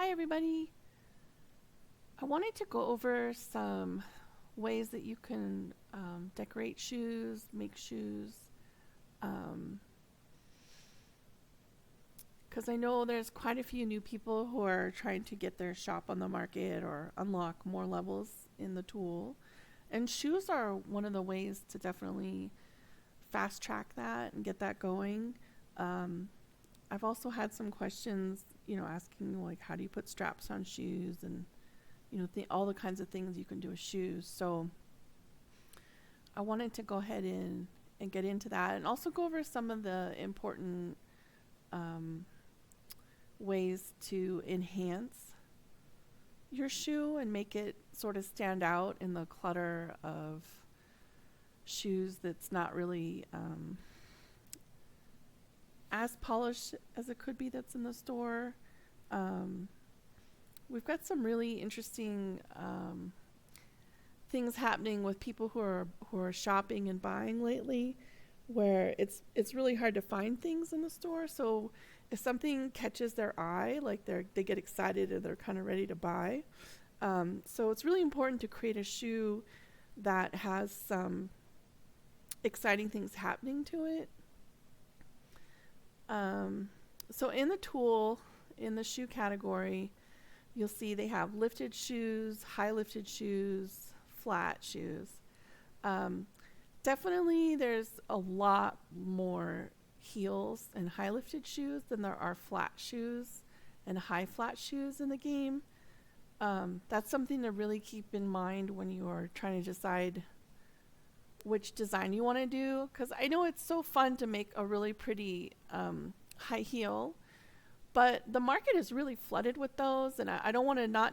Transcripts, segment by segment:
Hi everybody. I wanted to go over some ways that you can decorate shoes, make shoes, because I know there's quite a few new people who are trying to get their shop on the market or unlock more levels in the tool. And shoes are one of the ways to definitely fast track that and get that going. Um, I've also had some questions, asking like how do you put straps on shoes and all the kinds of things you can do with shoes. So I wanted to go ahead and get into that and also go over some of the important um, ways to enhance your shoe and make it sort of stand out in the clutter of shoes that's not really as polished as it could be that's in the store. Um, we've got some really interesting things happening with people who are shopping and buying lately, where it's really hard to find things in the store. So if something catches their eye, like they get excited and they're kind of ready to buy. So it's really important to create a shoe that has some exciting things happening to it. So in the tool, in the shoe category, you'll see they have lifted shoes, high lifted shoes, flat shoes. Um, Definitely there's a lot more heels and high lifted shoes than there are flat shoes and high flat shoes in the game. That's something to really keep in mind when you are trying to decide which design you want to do, because I know it's so fun to make a really pretty high heel, but the market is really flooded with those, and I don't want to I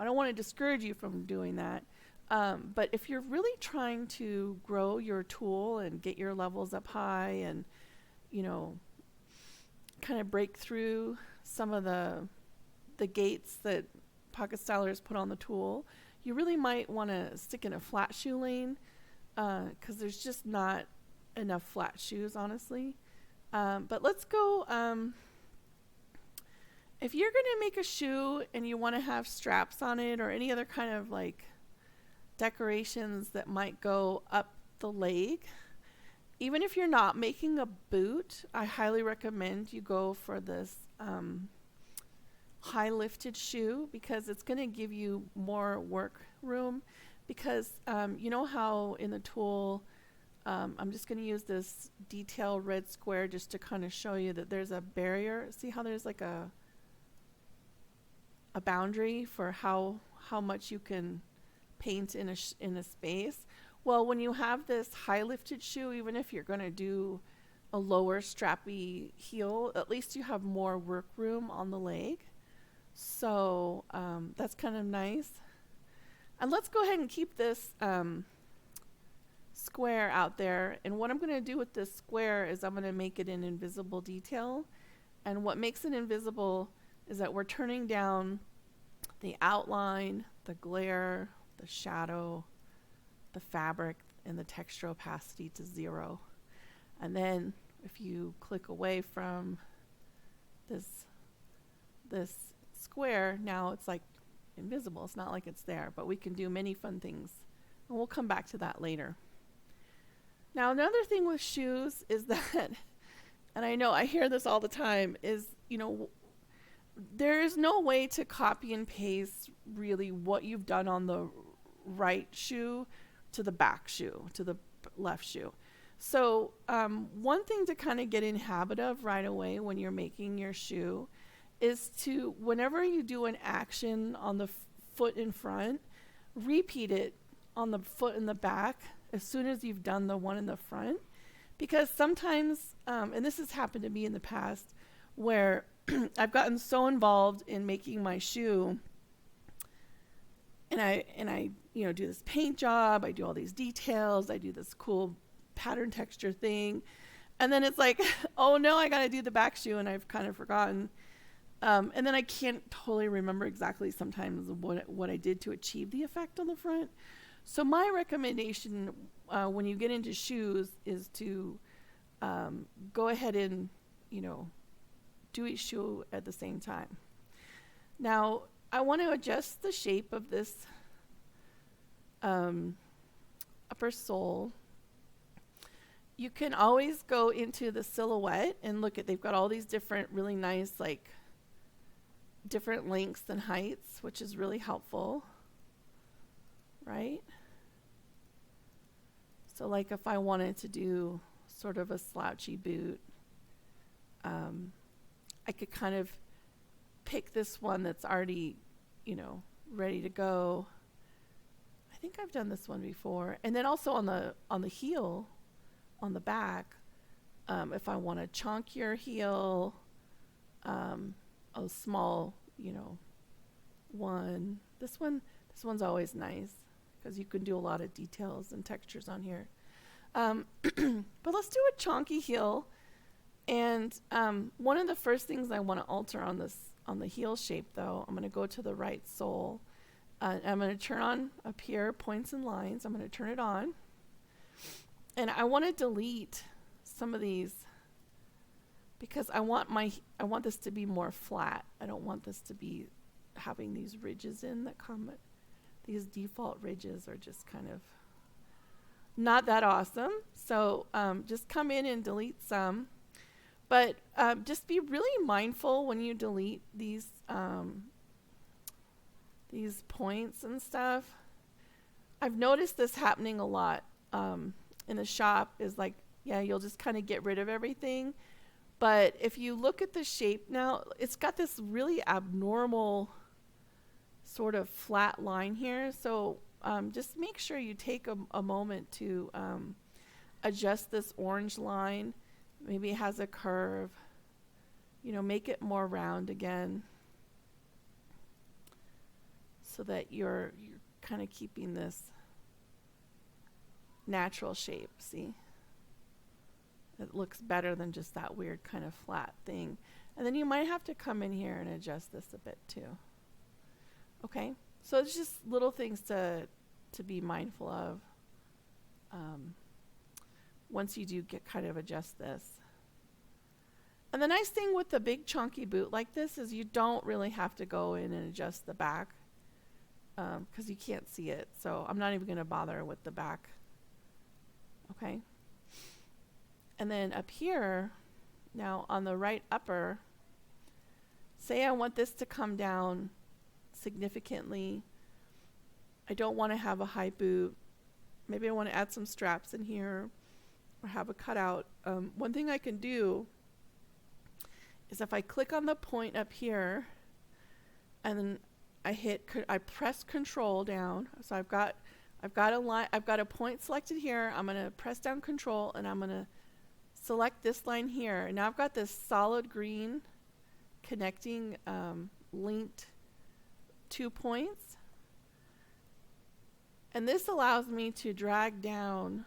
don't want to discourage you from doing that. But if you're really trying to grow your tool and get your levels up high and, you know, kind of break through some of the gates that pocket stylers put on the tool, you really might want to stick in a flat shoe lane, because there's just not enough flat shoes, honestly. But let's go. If you're going to make a shoe and you want to have straps on it or any other kind of like decorations that might go up the leg, even if you're not making a boot, I highly recommend you go for this high lifted shoe, because it's going to give you more work room. Because you know how in the tool, I'm just going to use this detail red square just to kind of show you that there's a barrier. See how there's like a boundary for how much you can paint in a space. Well, when you have this high lifted shoe, even if you're going to do a lower strappy heel, at least you have more work room on the leg. So that's kind of nice. And let's go ahead and keep this square out there. And what I'm going to do with this square is I'm going to make it an invisible detail. And what makes it invisible is that we're turning down the outline, the glare, the shadow, the fabric, and the texture opacity to 0. And then if you click away from this square, now it's like invisible. It's not like it's there, but we can do many fun things. And we'll come back to that later. Now, another thing with shoes is that, and I know I hear this all the time, is, there is no way to copy and paste really what you've done on the right shoe to the back shoe, to the left shoe. So one thing to kind of get in habit of right away when you're making your shoe is to, whenever you do an action on the foot in front, repeat it on the foot in the back as soon as you've done the one in the front. Because sometimes, and this has happened to me in the past, where I've gotten so involved in making my shoe, and I do this paint job, I do all these details, I do this cool pattern texture thing, and then it's like, oh no, I gotta do the back shoe, and I've kind of forgotten. And then I can't totally remember exactly sometimes what I did to achieve the effect on the front. So my recommendation when you get into shoes is to go ahead and, do each shoe at the same time. Now, I want to adjust the shape of this um, upper sole. You can always go into the silhouette and look at, they've got all these different really nice, like, different lengths and heights, which is really helpful, right? So like if I wanted to do sort of a slouchy boot, I could kind of pick this one that's already, ready to go. I think I've done this one before. And then also on the heel, on the back, if I want a chunkier heel, a small, one. This one's always nice because you can do a lot of details and textures on here. But let's do a chunky heel. And one of the first things I want to alter on the heel shape, though, I'm going to go to the right sole. I'm going to turn on up here points and lines. I'm going to turn it on, and I want to delete some of these because I want this to be more flat. I don't want this to be having these ridges in that come. These default ridges are just kind of not that awesome. So just come in and delete some. But just be really mindful when you delete these points and stuff. I've noticed this happening a lot in the shop is like, yeah, you'll just kind of get rid of everything. But if you look at the shape now, it's got this really abnormal sort of flat line here. So just make sure you take a moment to adjust this orange line. Maybe it has a curve. Make it more round again so that you're kind of keeping this natural shape. See? It looks better than just that weird kind of flat thing. And then you might have to come in here and adjust this a bit too. Okay? So it's just little things to be mindful of once you do get kind of adjust this. And the nice thing with the big chunky boot like this is you don't really have to go in and adjust the back because you can't see it. So I'm not even going to bother with the back. Okay. And then up here, now on the right upper, say I want this to come down significantly. I don't want to have a high boot. Maybe I want to add some straps in here or have a cutout. One thing I can do is if I click on the point up here and then I press Control down. So I've got a line, I've got a point selected here. I'm going to press down Control and I'm going to select this line here. And now I've got this solid green connecting linked 2 points. And this allows me to drag down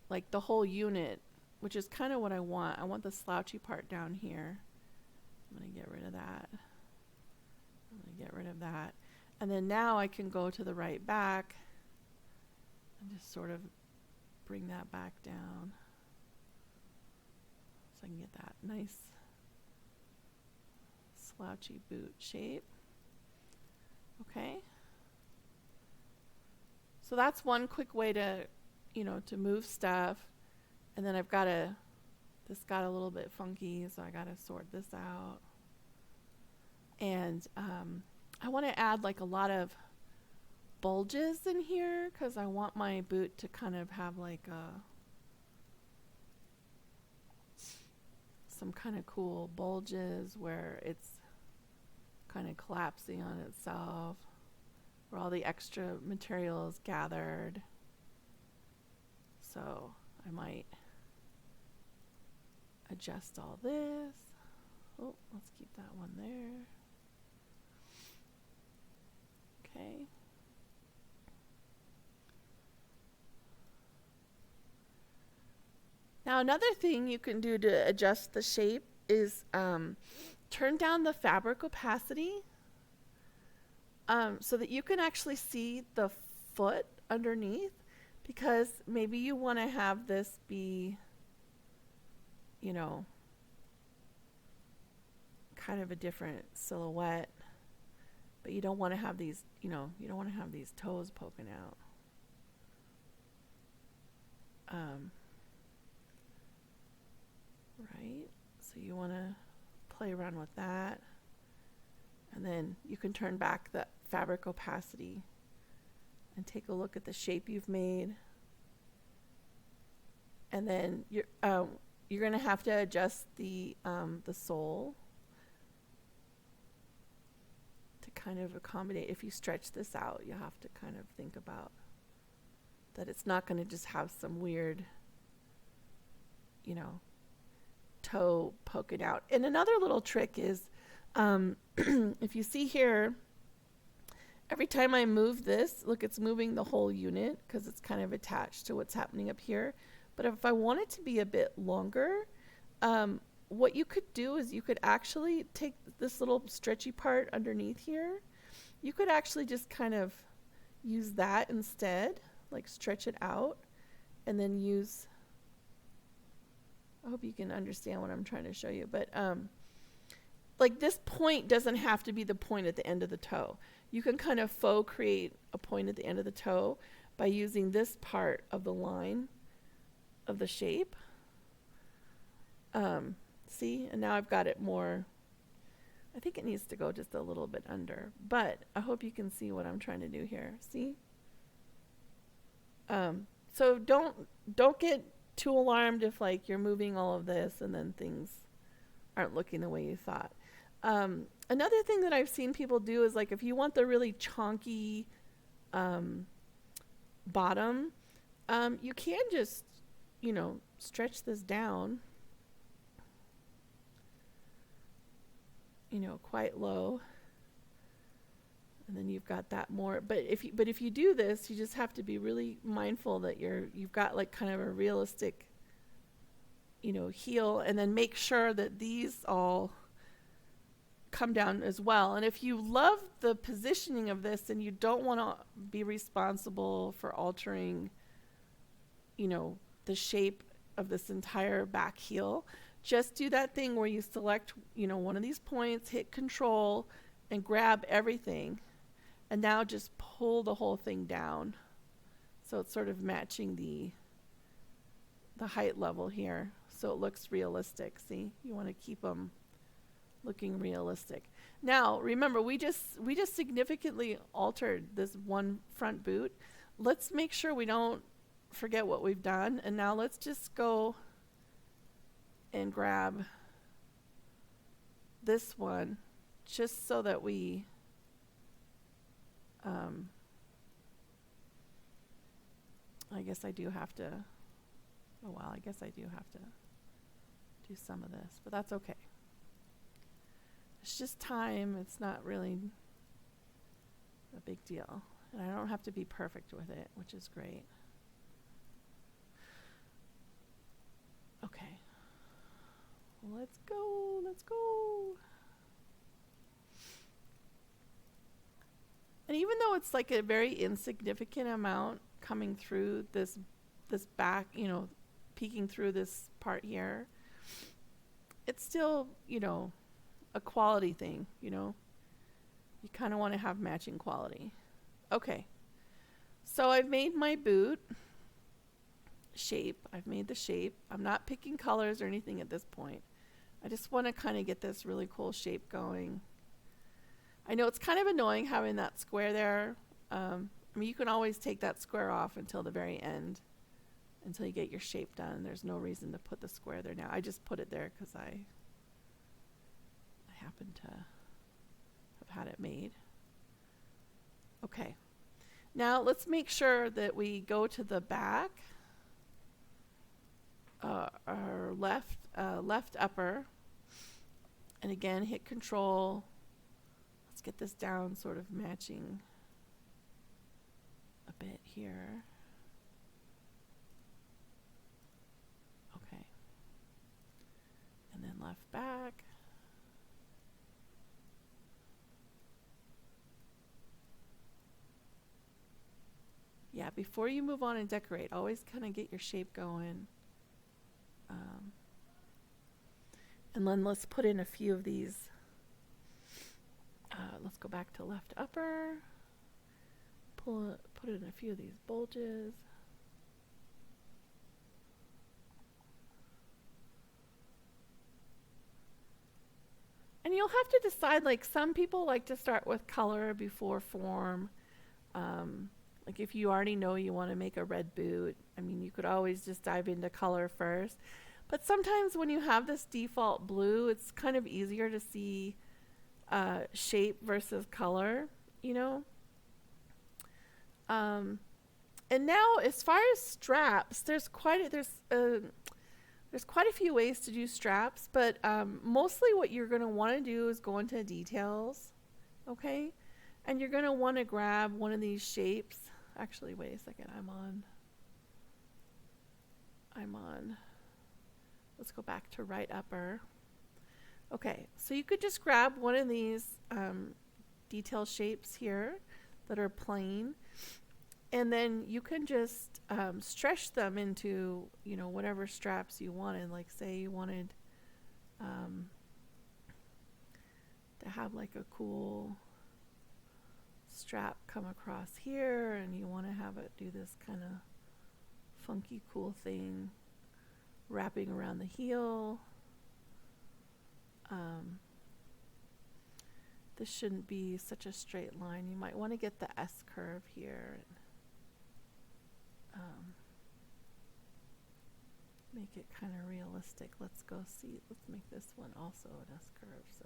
like the whole unit, which is kind of what I want. I want the slouchy part down here. I'm going to get rid of that. I'm going to get rid of that. And then now I can go to the right back and just sort of bring that back down so I can get that nice slouchy boot shape. Okay. So that's one quick way to, to move stuff. And then I've got this got a little bit funky, so I got to sort this out. And I want to add like a lot of bulges in here because I want my boot to kind of have like some kind of cool bulges where it's kind of collapsing on itself, where all the extra material is gathered. So I might adjust all this. Oh, let's keep that one there. Okay. Now another thing you can do to adjust the shape is turn down the fabric opacity so that you can actually see the foot underneath, because maybe you want to have this be, kind of a different silhouette. but you don't want to have these, you don't want to have these toes poking out. Right? So you want to play around with that. And then you can turn back the fabric opacity and take a look at the shape you've made. And then you're going to have to adjust the sole to kind of accommodate. If you stretch this out, you have to kind of think about that it's not going to just have some weird, toe poking out. And another little trick is, if you see here, every time I move this, look, it's moving the whole unit because it's kind of attached to what's happening up here. But if I want it to be a bit longer, what you could do is you could actually take this little stretchy part underneath here. You could actually just kind of use that instead, like stretch it out, and then use, I hope you can understand what I'm trying to show you, but like this point doesn't have to be the point at the end of the toe. You can kind of faux create a point at the end of the toe by using this part of the line of the shape. See, and now I've got it more, I think it needs to go just a little bit under, but I hope you can see what I'm trying to do here. See? So don't get too alarmed if like you're moving all of this and then things aren't looking the way you thought. Another thing that I've seen people do is like if you want the really chonky bottom, you can just, stretch this down, quite low. And then you've got that more, but if you do this, you just have to be really mindful that you've got like kind of a realistic, heel, and then make sure that these all come down as well. And if you love the positioning of this and you don't want to be responsible for altering, the shape of this entire back heel, just do that thing where you select, one of these points, hit control, and grab everything. And now just pull the whole thing down. So it's sort of matching the height level here. So it looks realistic. See, you want to keep them looking realistic. Now, remember, we just significantly altered this one front boot. Let's make sure we don't forget what we've done. And now let's just go and grab this one just so that we I guess I do have to, oh well, I guess I do have to do some of this, but that's okay. It's just time. It's not really a big deal. And I don't have to be perfect with it, which is great. Okay. Let's go. Let's go. And even though it's like a very insignificant amount coming through this back, peeking through this part here, it's still, a quality thing, You kind of want to have matching quality. Okay. So I've made my boot shape. I've made the shape. I'm not picking colors or anything at this point. I just want to kind of get this really cool shape going. I know it's kind of annoying having that square there. You can always take that square off until the very end, until you get your shape done. There's no reason to put the square there now. I just put it there because I happen to have had it made. Okay. Now let's make sure that we go to the back, our left upper, and again hit control. Let's get this down sort of matching a bit here. Okay. And then left back. Yeah, before you move on and decorate, always kind of get your shape going. And then let's put in a few of these Let's go back to left upper. Put in a few of these bulges. And you'll have to decide, like some people like to start with color before form. Like if you already know you want to make a red boot, I mean, you could always just dive into color first. But sometimes when you have this default blue, it's kind of easier to see shape versus color, you know. And now, as far as straps, there's quite a few ways to do straps, but mostly what you're going to want to do is go into details, okay? And you're going to want to grab one of these shapes. Actually, wait a second. I'm on. Let's go back to right upper. Okay, so you could just grab one of these detail shapes here that are plain, and then you can just stretch them into, you know, whatever straps you wanted. Like say you wanted to have like a cool strap come across here, and you want to have it do this kind of funky cool thing wrapping around the heel. This shouldn't be such a straight line. You might want to get the S curve here and make it kind of realistic. Let's go see. Let's make this one also an S curve. So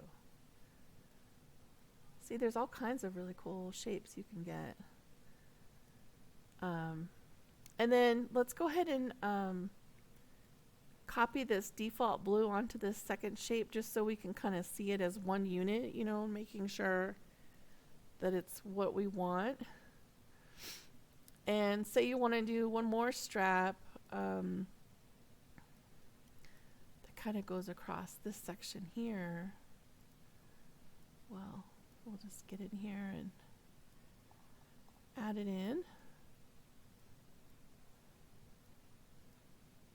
see, there's all kinds of really cool shapes you can get. And then let's go ahead and copy this default blue onto this second shape just so we can kind of see it as one unit, you know, making sure that it's what we want. And say you want to do one more strap that kind of goes across this section here. Well, we'll just get in here and add it in.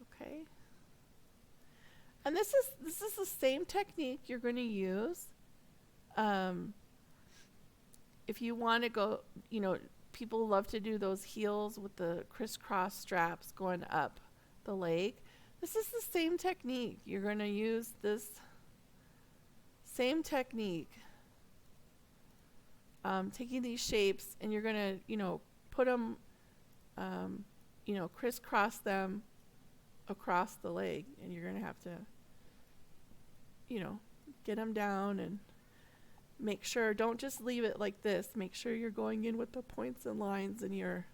Okay. And this is the same technique you're going to use. If you want to go, you know, people love to do those heels with the crisscross straps going up the leg. This is the same technique. You're going to use this same technique. Taking these shapes, and you're going to, you know, put them, you know, crisscross them across the leg, and you're going to have to, you know, get them down and make sure, don't just leave it like this. Make sure you're going in with the points and lines, and you're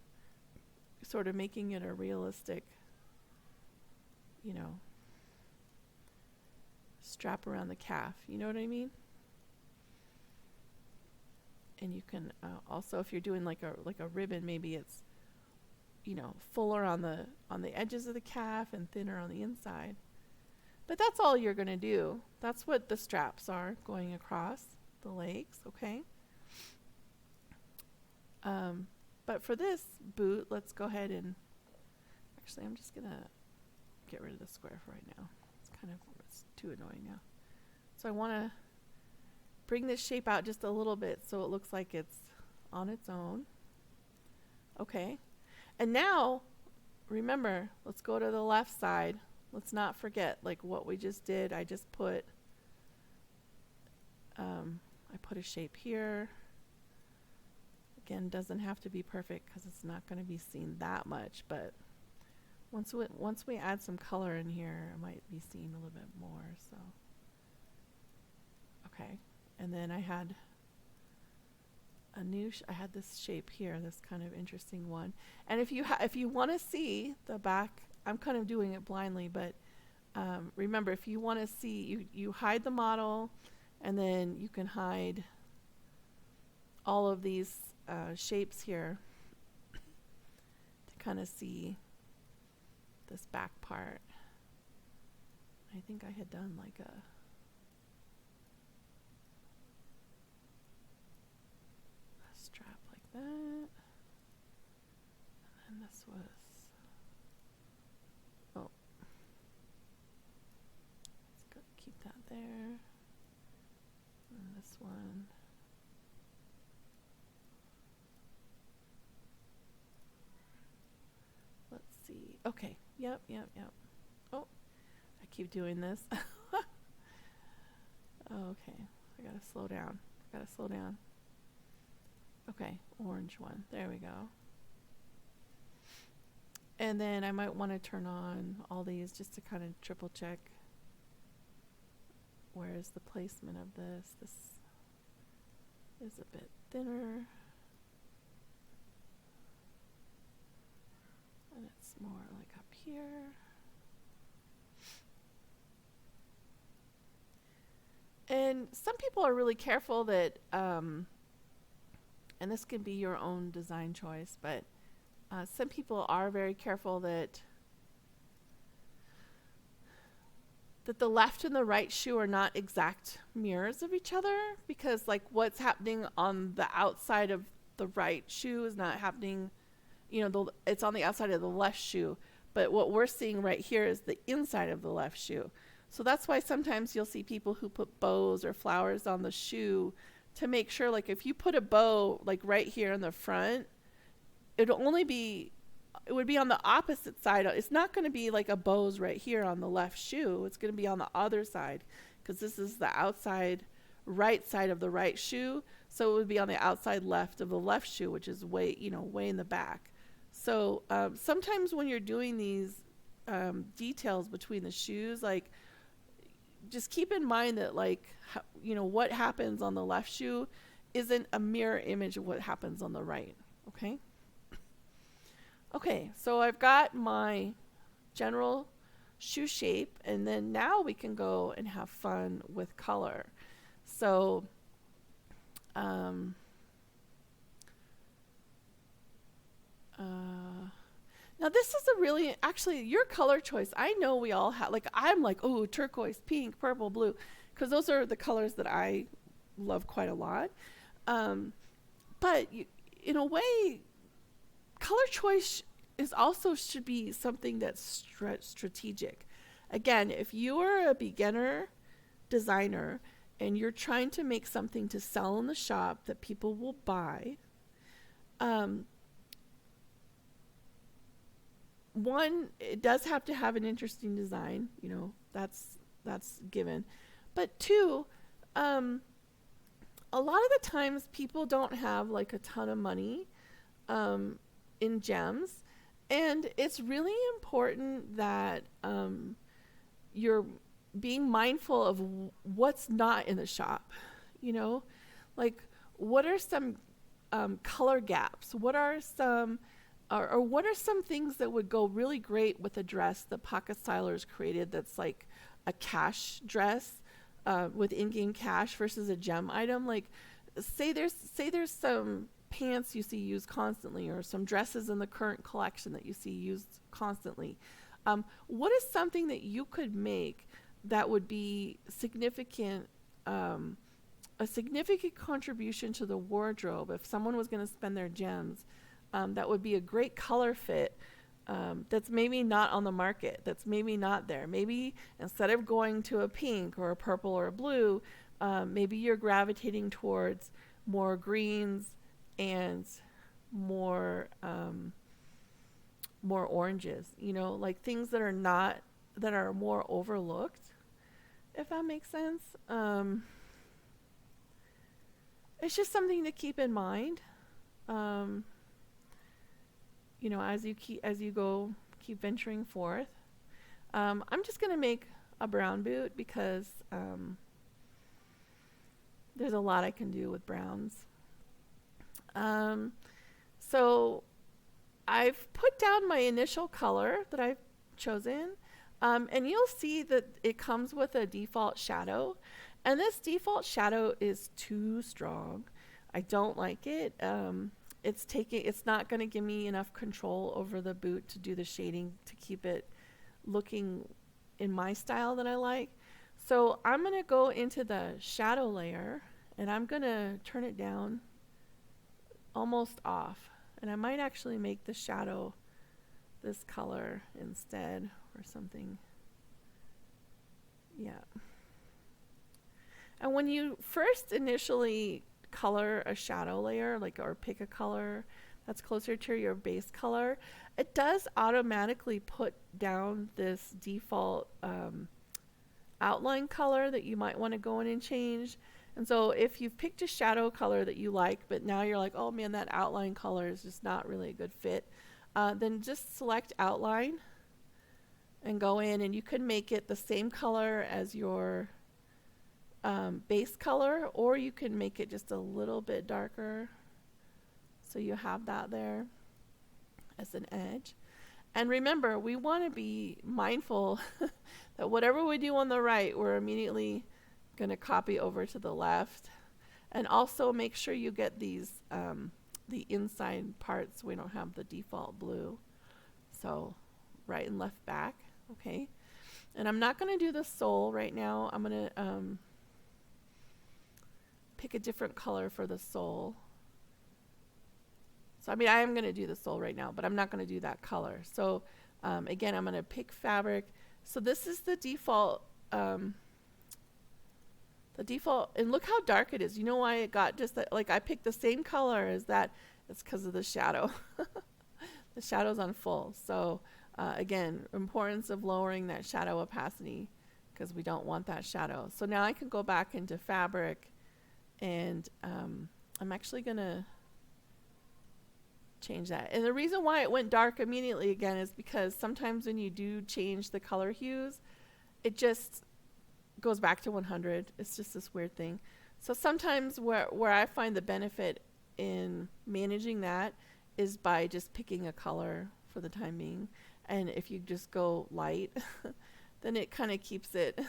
sort of making it a realistic, you know, strap around the calf. You know what I mean? And you can also, if you're doing like a ribbon, maybe it's, you know, fuller on the edges of the calf and thinner on the inside. But that's all you're going to do. That's what the straps are, going across the legs, okay? But for this boot, let's go ahead and, actually I'm just going to get rid of the square for right now. It's too annoying now. So I want to bring this shape out just a little bit so it looks like it's on its own. Okay. And now, remember, let's go to the left side. Let's not forget like what we just did. I just put, I put a shape here. Again, doesn't have to be perfect because it's not going to be seen that much, but once we add some color in here, it might be seen a little bit more. So, okay. And then I had I had this shape here, this kind of interesting one. And if you want to see the back, I'm kind of doing it blindly, but remember, if you want to see, you hide the model, and then you can hide all of these shapes here to kind of see this back part. I think I had done like a strap like that, and then this was, oh, let's go keep that there, and this one, Okay. Yep, yep, yep. Oh, I keep doing this. Okay. I gotta slow down. Gotta slow down. Okay, orange one. There we go. And then I might want to turn on all these just to kind of triple check where is the placement of this. This is a bit thinner. And it's more like up here. And some people are really careful that, and this can be your own design choice, but some people are very careful that the left and the right shoe are not exact mirrors of each other, because like what's happening on the outside of the right shoe is not happening, it's on the outside of the left shoe, but what we're seeing right here is the inside of the left shoe. So that's why sometimes you'll see people who put bows or flowers on the shoe to make sure, like if you put a bow like right here in the front, it would be on the opposite side. It's not going to be like a bow's right here on the left shoe. It's going to be on the other side, because this is the outside right side of the right shoe. So it would be on the outside left of the left shoe, which is way in the back. So sometimes when you're doing these details between the shoes, like just keep in mind that what happens on the left shoe isn't a mirror image of what happens on the right. Okay. Okay, so I've got my general shoe shape, and then now we can go and have fun with color. So now this is actually your color choice. I know we all have, I'm like, oh, turquoise, pink, purple, blue, because those are the colors that I love quite a lot. But in a way, color choice should be something that's strategic. Again, if you are a beginner designer and you're trying to make something to sell in the shop that people will buy, one, it does have to have an interesting design, that's given. But two, a lot of the times people don't have like a ton of money in gems, and it's really important that you're being mindful of what's not in the shop. Like what are some color gaps? What are some or what are some things that would go really great with a dress that Pocket Stylers created that's like a cash dress with in-game cash versus a gem item? Like say there's some pants you see used constantly, or some dresses in the current collection that you see used constantly. What is something that you could make that would be significant, a significant contribution to the wardrobe if someone was going to spend their gems? That would be a great color fit, that's maybe not on the market, that's maybe not there. Maybe instead of going to a pink or a purple or a blue, maybe you're gravitating towards more greens and more oranges, like things that are more overlooked, if that makes sense. It's just something to keep in mind. As you keep venturing forth. I'm just gonna make a brown boot because there's a lot I can do with browns. So I've put down my initial color that I've chosen, and you'll see that it comes with a default shadow, and this default shadow is too strong. I don't like it. It's not going to give me enough control over the boot to do the shading to keep it looking in my style that I like. So I'm going to go into the shadow layer, and I'm going to turn it down almost off. And I might actually make the shadow this color instead or something. Yeah. And when you first initially color a shadow layer, or pick a color that's closer to your base color, it does automatically put down this default outline color that you might want to go in and change. And so if you've picked a shadow color that you like, but now you're like, oh man, that outline color is just not really a good fit, then just select outline and go in, and you can make it the same color as your base color, or you can make it just a little bit darker. So you have that there as an edge. And remember, we want to be mindful that whatever we do on the right, we're immediately going to copy over to the left. And also make sure you get these, the inside parts. We don't have the default blue. So right and left back. Okay. And I'm not going to do the sole right now. I'm going to pick a different color for the sole. So I mean, I am going to do the sole right now, but I'm not going to do that color. So again, I'm going to pick fabric. So this is the default, and look how dark it is. You know why it got just that? Like I picked the same color as that. It's because of the shadow. The shadow's on full. So again, importance of lowering that shadow opacity, because we don't want that shadow. So now I can go back into fabric, and I'm actually going to change that. And the reason why it went dark immediately again is because sometimes when you do change the color hues, it just goes back to 100. It's just this weird thing. So sometimes where I find the benefit in managing that is by just picking a color for the time being. And if you just go light, then it kind of keeps it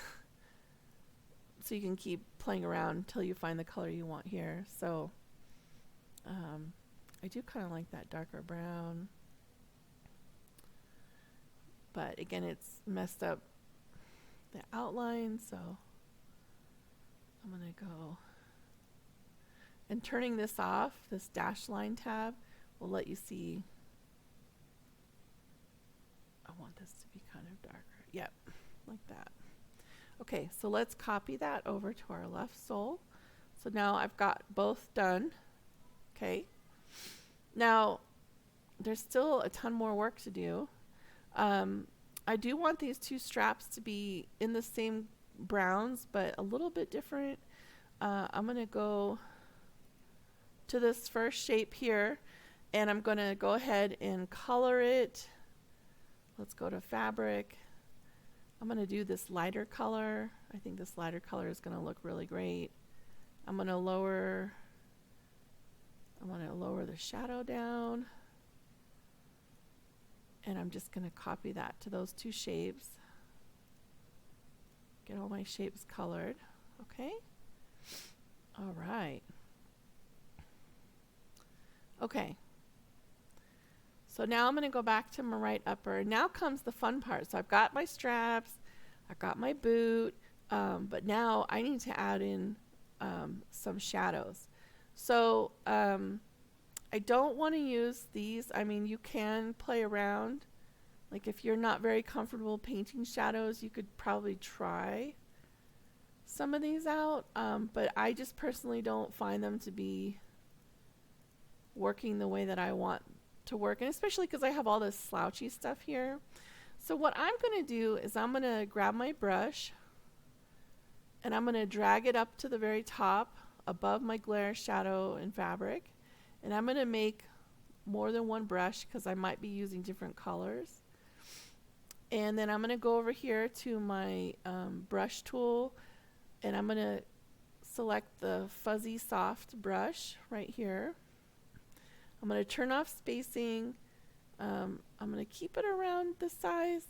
so you can keep playing around until you find the color you want here. So I do kind of like that darker brown, but again, it's messed up the outline, so I'm gonna go, and turning this off, this dash line tab will let you see. I want this to be kind of darker. Yep, like that. Okay, so let's copy that over to our left sole. So now I've got both done. Okay. Now, there's still a ton more work to do. I do want these two straps to be in the same browns, but a little bit different. I'm going to go to this first shape here, and I'm going to go ahead and color it. Let's go to fabric. I'm going to do this lighter color. I think this lighter color is going to look really great. I'm going to lower the shadow down, and I'm just going to copy that to those two shapes. Get all my shapes colored. Okay. All right. Okay. So now I'm going to go back to my right upper. Now comes the fun part. So I've got my straps, I've got my boot, but now I need to add in some shadows. So I don't want to use these. I mean, you can play around. Like if you're not very comfortable painting shadows, you could probably try some of these out. But I just personally don't find them to be working the way that I want to work. And especially because I have all this slouchy stuff here. So what I'm going to do is I'm going to grab my brush, and I'm going to drag it up to the very top above my glare, shadow, and fabric. And I'm going to make more than one brush because I might be using different colors. And then I'm going to go over here to my brush tool, and I'm going to select the fuzzy soft brush right here. I'm going to turn off spacing. I'm going to keep it around this size.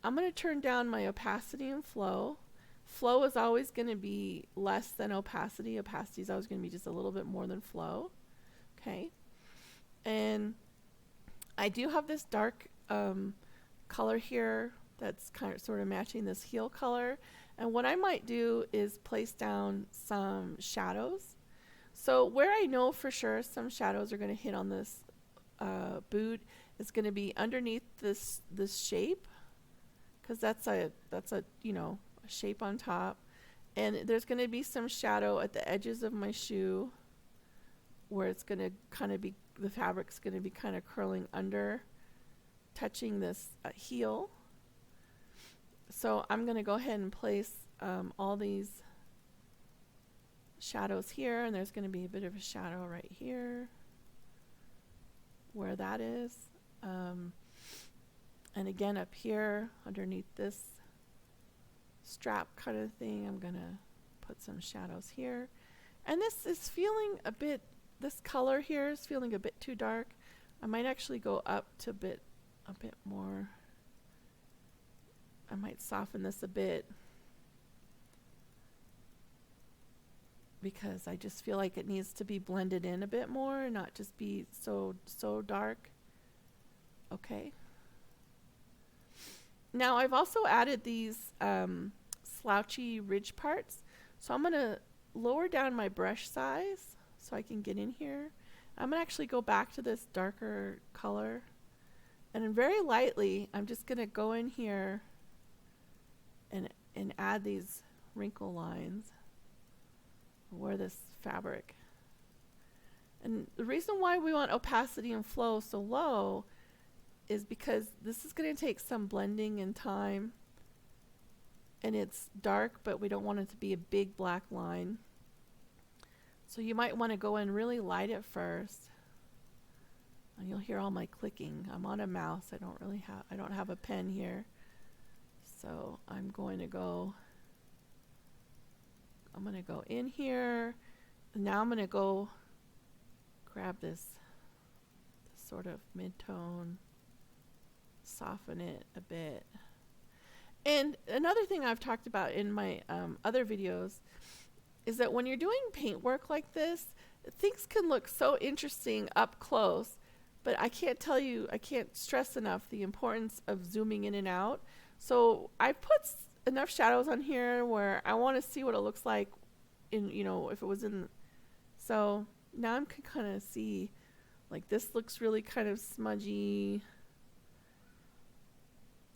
I'm going to turn down my opacity and flow. Flow is always going to be less than opacity. Opacity is always going to be just a little bit more than flow. Okay. And I do have this dark color here that's kind of sort of matching this heel color. And what I might do is place down some shadows. So where I know for sure some shadows are going to hit on this boot is going to be underneath this shape, because that's a you know, a shape on top, and there's going to be some shadow at the edges of my shoe where it's going to kind of be the fabric's going to be kind of curling under, touching this heel. So I'm going to go ahead and place all these shadows here, and there's going to be a bit of a shadow right here where that is. And again up here underneath this strap kind of thing, I'm going to put some shadows here. And this is feeling a bit, this color here is feeling a bit too dark. I might actually go up to a bit more. I might soften this a bit because I just feel like it needs to be blended in a bit more and not just be so dark. Okay. Now I've also added these slouchy ridge parts. So I'm going to lower down my brush size so I can get in here. I'm going to actually go back to this darker color. And then very lightly, I'm just going to go in here and add these wrinkle lines where this fabric. And the reason why we want opacity and flow so low is because this is going to take some blending and time. And it's dark, but we don't want it to be a big black line. So you might want to go in really light at first. And you'll hear all my clicking. I'm on a mouse. I don't have a pen here. So I'm going to go in here. And now I'm going to go grab this sort of mid-tone, soften it a bit. And another thing I've talked about in my other videos is that when you're doing paint work like this, things can look so interesting up close, but I can't stress enough the importance of zooming in and out. So I put enough shadows on here where I want to see what it looks like in, if it was in. So now I can kind of see, like, this looks really kind of smudgy.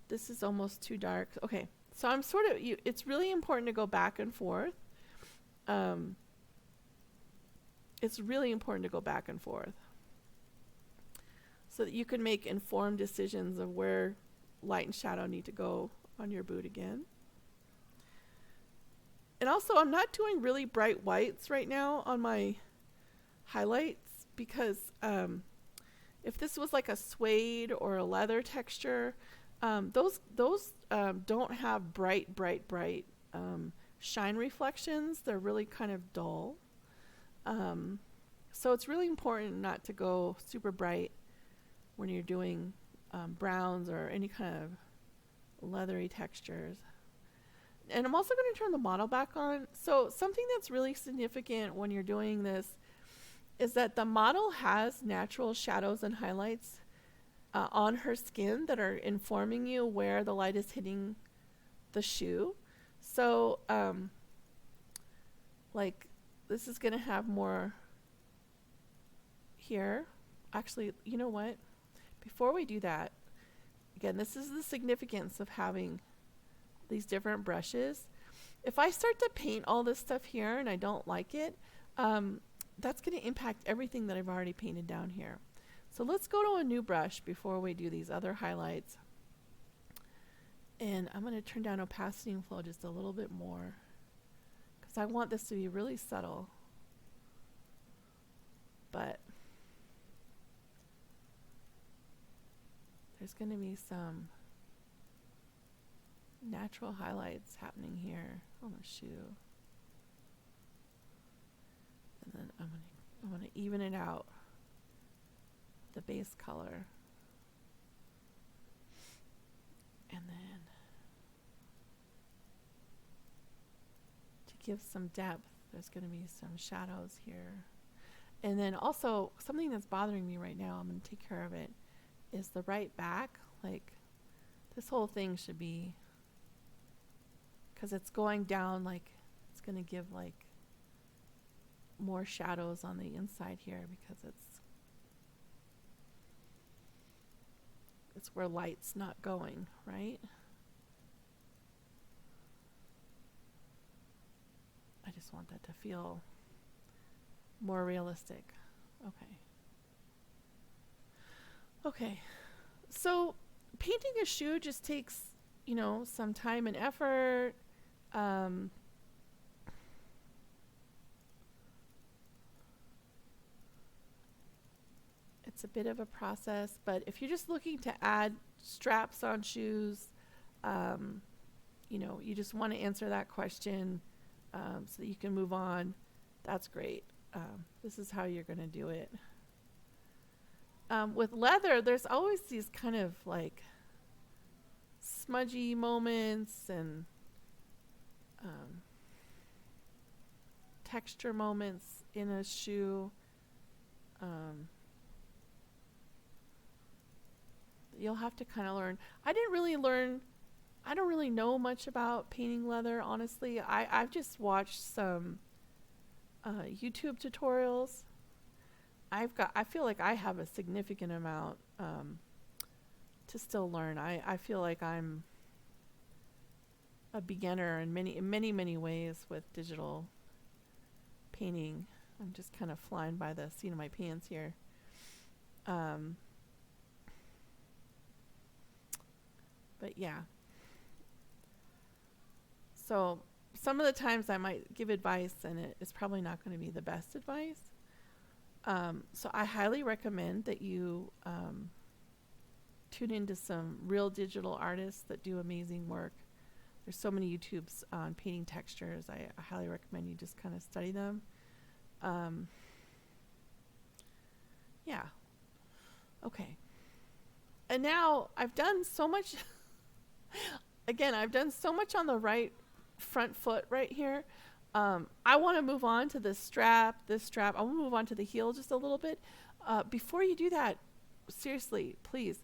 This is almost too dark. Okay, so I'm sort of, it's really important to go back and forth. It's really important to go back and forth so that you can make informed decisions of where light and shadow need to go on your boot again. And also, I'm not doing really bright whites right now on my highlights because if this was like a suede or a leather texture, those don't have bright shine reflections. They're really kind of dull. So it's really important not to go super bright when you're doing browns or any kind of leathery textures. And I'm also going to turn the model back on. So something that's really significant when you're doing this is that the model has natural shadows and highlights on her skin that are informing you where the light is hitting the shoe. So like this is going to have more here. Actually, you know what? Before we do that, again, this is the significance of having these different brushes. If I start to paint all this stuff here and I don't like it, that's going to impact everything that I've already painted down here. So let's go to a new brush before we do these other highlights. And I'm going to turn down opacity and flow just a little bit more because I want this to be really subtle. But there's going to be some natural highlights happening here on the shoe. And then I'm going to even it out, the base color. And then to give some depth, there's going to be some shadows here. And then also something that's bothering me right now, I'm going to take care of it, is the right back. Like this whole thing should be, because it's going down, like it's going to give like more shadows on the inside here because it's where light's not going, right? I just want that to feel more realistic. Okay. Okay. So painting a shoe just takes, some time and effort. Um, it's a bit of a process, but if you're just looking to add straps on shoes, um, you just want to answer that question so that you can move on, that's great. This is how you're going to do it. With leather, there's always these kind of like smudgy moments and um, texture moments in a shoe. Um, you'll have to kind of learn. I don't really know much about painting leather, honestly. I've just watched some YouTube tutorials. I feel like I have a significant amount to still learn. I feel like I'm a beginner in many ways with digital painting. I'm just kind of flying by the seat of my pants here. But yeah. So some of the times I might give advice and it's probably not going to be the best advice. So I highly recommend that you tune into some real digital artists that do amazing work. There's so many YouTubes on painting textures. I highly recommend you just kind of study them. Yeah. Okay. And now I've done so much. Again, I've done so much on the right front foot right here. I want to move on to this strap. I want to move on to the heel just a little bit. Before you do that, seriously, please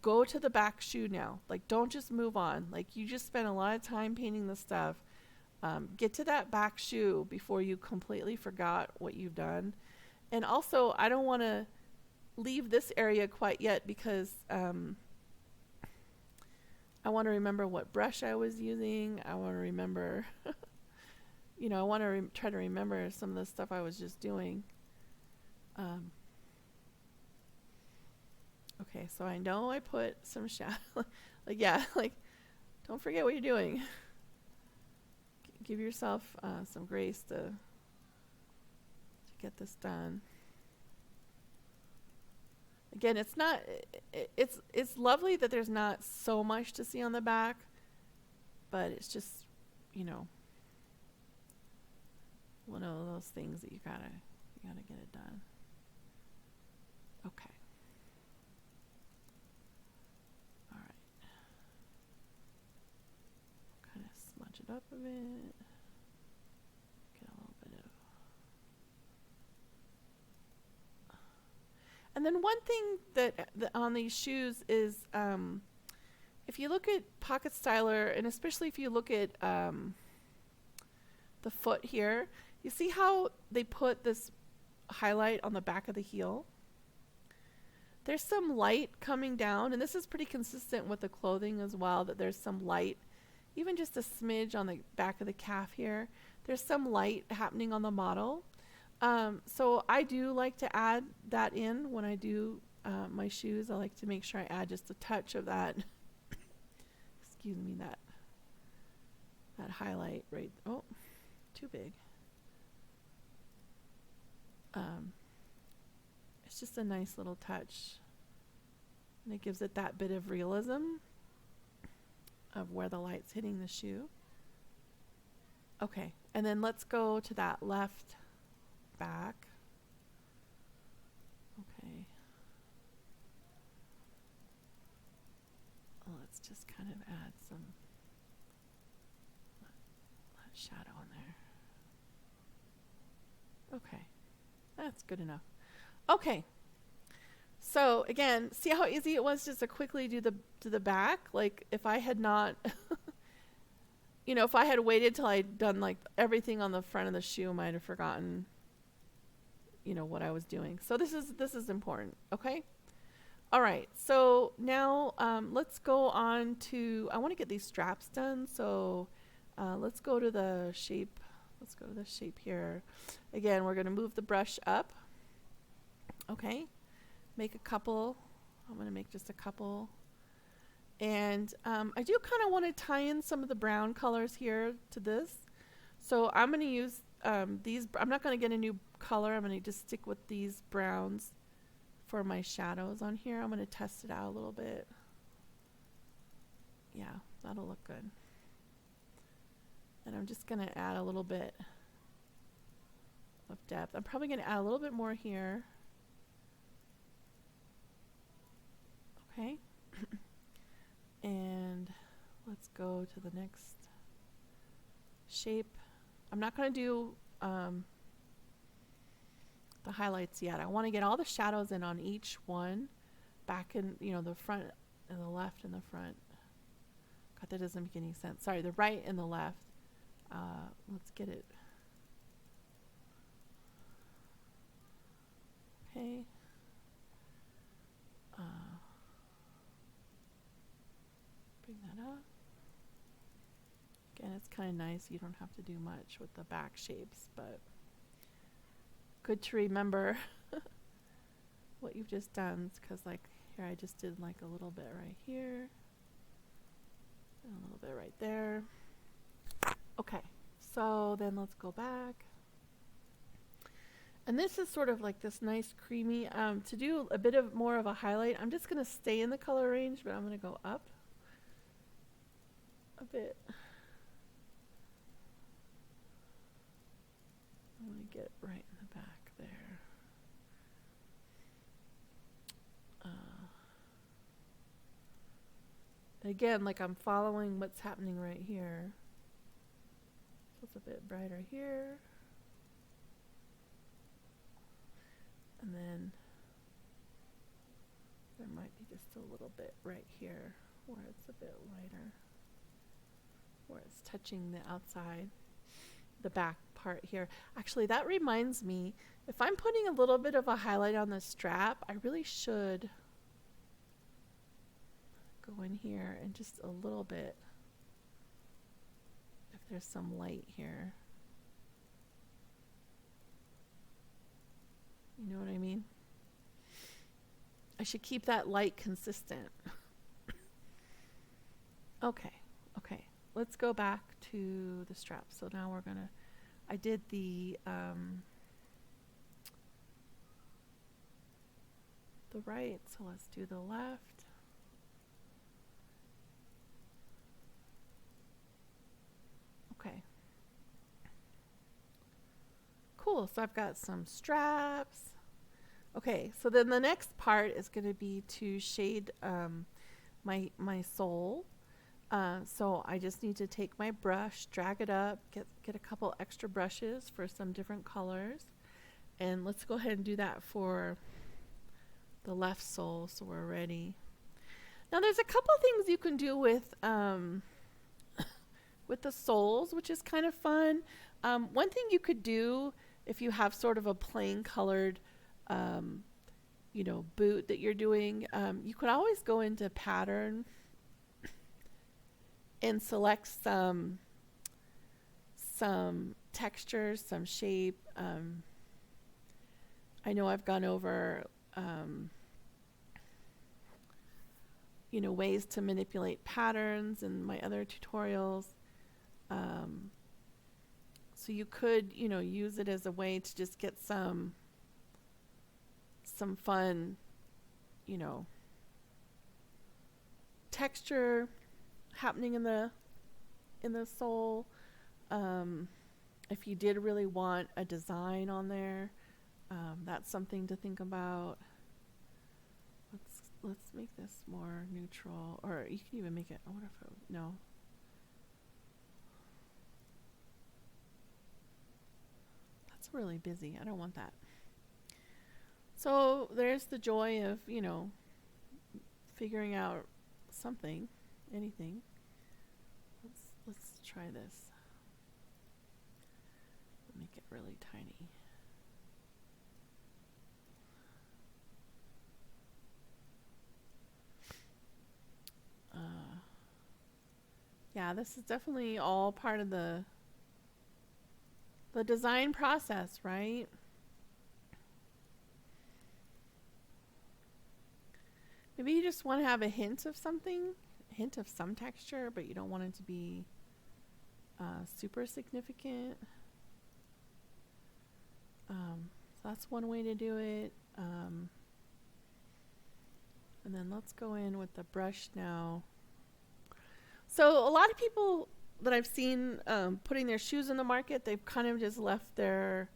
go to the back shoe now. Like, don't just move on. Like, you just spent a lot of time painting this stuff. Get to that back shoe before you completely forgot what you've done. And also, I don't want to leave this area quite yet because I want to remember what brush I was using. I want to remember, I want to try to remember some of the stuff I was just doing. Okay, so I know I put some shadow. Don't forget what you're doing. Give yourself some grace to get this done. Again, it's lovely that there's not so much to see on the back, but it's just, one of those things that you gotta get it done. Okay. All right. Kind of smudge it up a bit. Get a little bit of. And then one thing that on these shoes is, if you look at Pocket Styler, and especially if you look at the foot here, you see how they put this highlight on the back of the heel? There's some light coming down, and this is pretty consistent with the clothing as well, that there's some light, even just a smidge on the back of the calf here. There's some light happening on the model. So I do like to add that in when I do my shoes. I like to make sure I add just a touch of that, excuse me, that highlight right, oh, too big. It's just a nice little touch, and it gives it that bit of realism of where the light's hitting the shoe. Okay, and then let's go to that left back. Okay. Let's just kind of add some shadow in there. Okay, that's good enough. Okay, so again, see how easy it was just to quickly do the back? Like, if I had not, if I had waited till I'd done like everything on the front of the shoe, I might have forgotten, what I was doing. So this is important. Okay. All right. So now let's go on to. I want to get these straps done. So let's go to the shape. Let's go to the shape here. Again, we're going to move the brush up. Okay. Make a couple I'm going to make just a couple. And I do kind of want to tie in some of the brown colors here to this. So I'm going to use these. I'm not going to get a new color. I'm going to just stick with these browns for my shadows on here. I'm going to test it out a little bit. Yeah, that'll look good. And I'm just going to add a little bit of depth. I'm probably going to add a little bit more here. Okay. And let's go to the next shape. I'm not going to do the highlights yet. I want to get all the shadows in on each one, back in, you know, the front and the left and the front. God, that doesn't make any sense. Sorry, the right and the left. Let's get it. Okay. Bring that up. Again, it's kind of nice. You don't have to do much with the back shapes, but good to remember what you've just done, because like here I just did like a little bit right here and a little bit right there. Okay, so then let's go back. And this is sort of like this nice creamy, to do a bit of more of a highlight, I'm just going to stay in the color range, but I'm going to go up a bit. I'm going to get right in the back there. Again, like I'm following what's happening right here. So it's a bit brighter here. And then there might be just a little bit right here where it's a bit lighter, where it's touching the outside, the back part here. Actually, that reminds me, if I'm putting a little bit of a highlight on the strap, I really should go in here and just a little bit, if there's some light here. You know what I mean? I should keep that light consistent. Okay, let's go back to the strap. So now we're gonna, I did the right, so let's do the left. Okay. Cool, so I've got some straps. Okay, so then the next part is going to be to shade my sole. So I just need to take my brush, drag it up, get a couple extra brushes for some different colors. And let's go ahead and do that for the left sole, so we're ready. Now there's a couple things you can do with with the soles, which is kind of fun. One thing you could do if you have sort of a plain colored you know, boot that you're doing, you could always go into pattern and select some textures, some shape. I know I've gone over you know, ways to manipulate patterns in my other tutorials. So you could, you know, use it as a way to just get some fun, you know, texture happening in the sole. If you did really want a design on there, that's something to think about. Let's make this more neutral, or you can even make it, I wonder if no. That's really busy. I don't want that. So there's the joy of, you know, figuring out something, anything. Let's try this. Make it really tiny. Yeah, this is definitely all part of the design process, right? Maybe you just want to have a hint of something, a hint of some texture, but you don't want it to be super significant. So that's one way to do it. And then let's go in with the brush now. So a lot of people that I've seen putting their shoes in the market, they've kind of just left their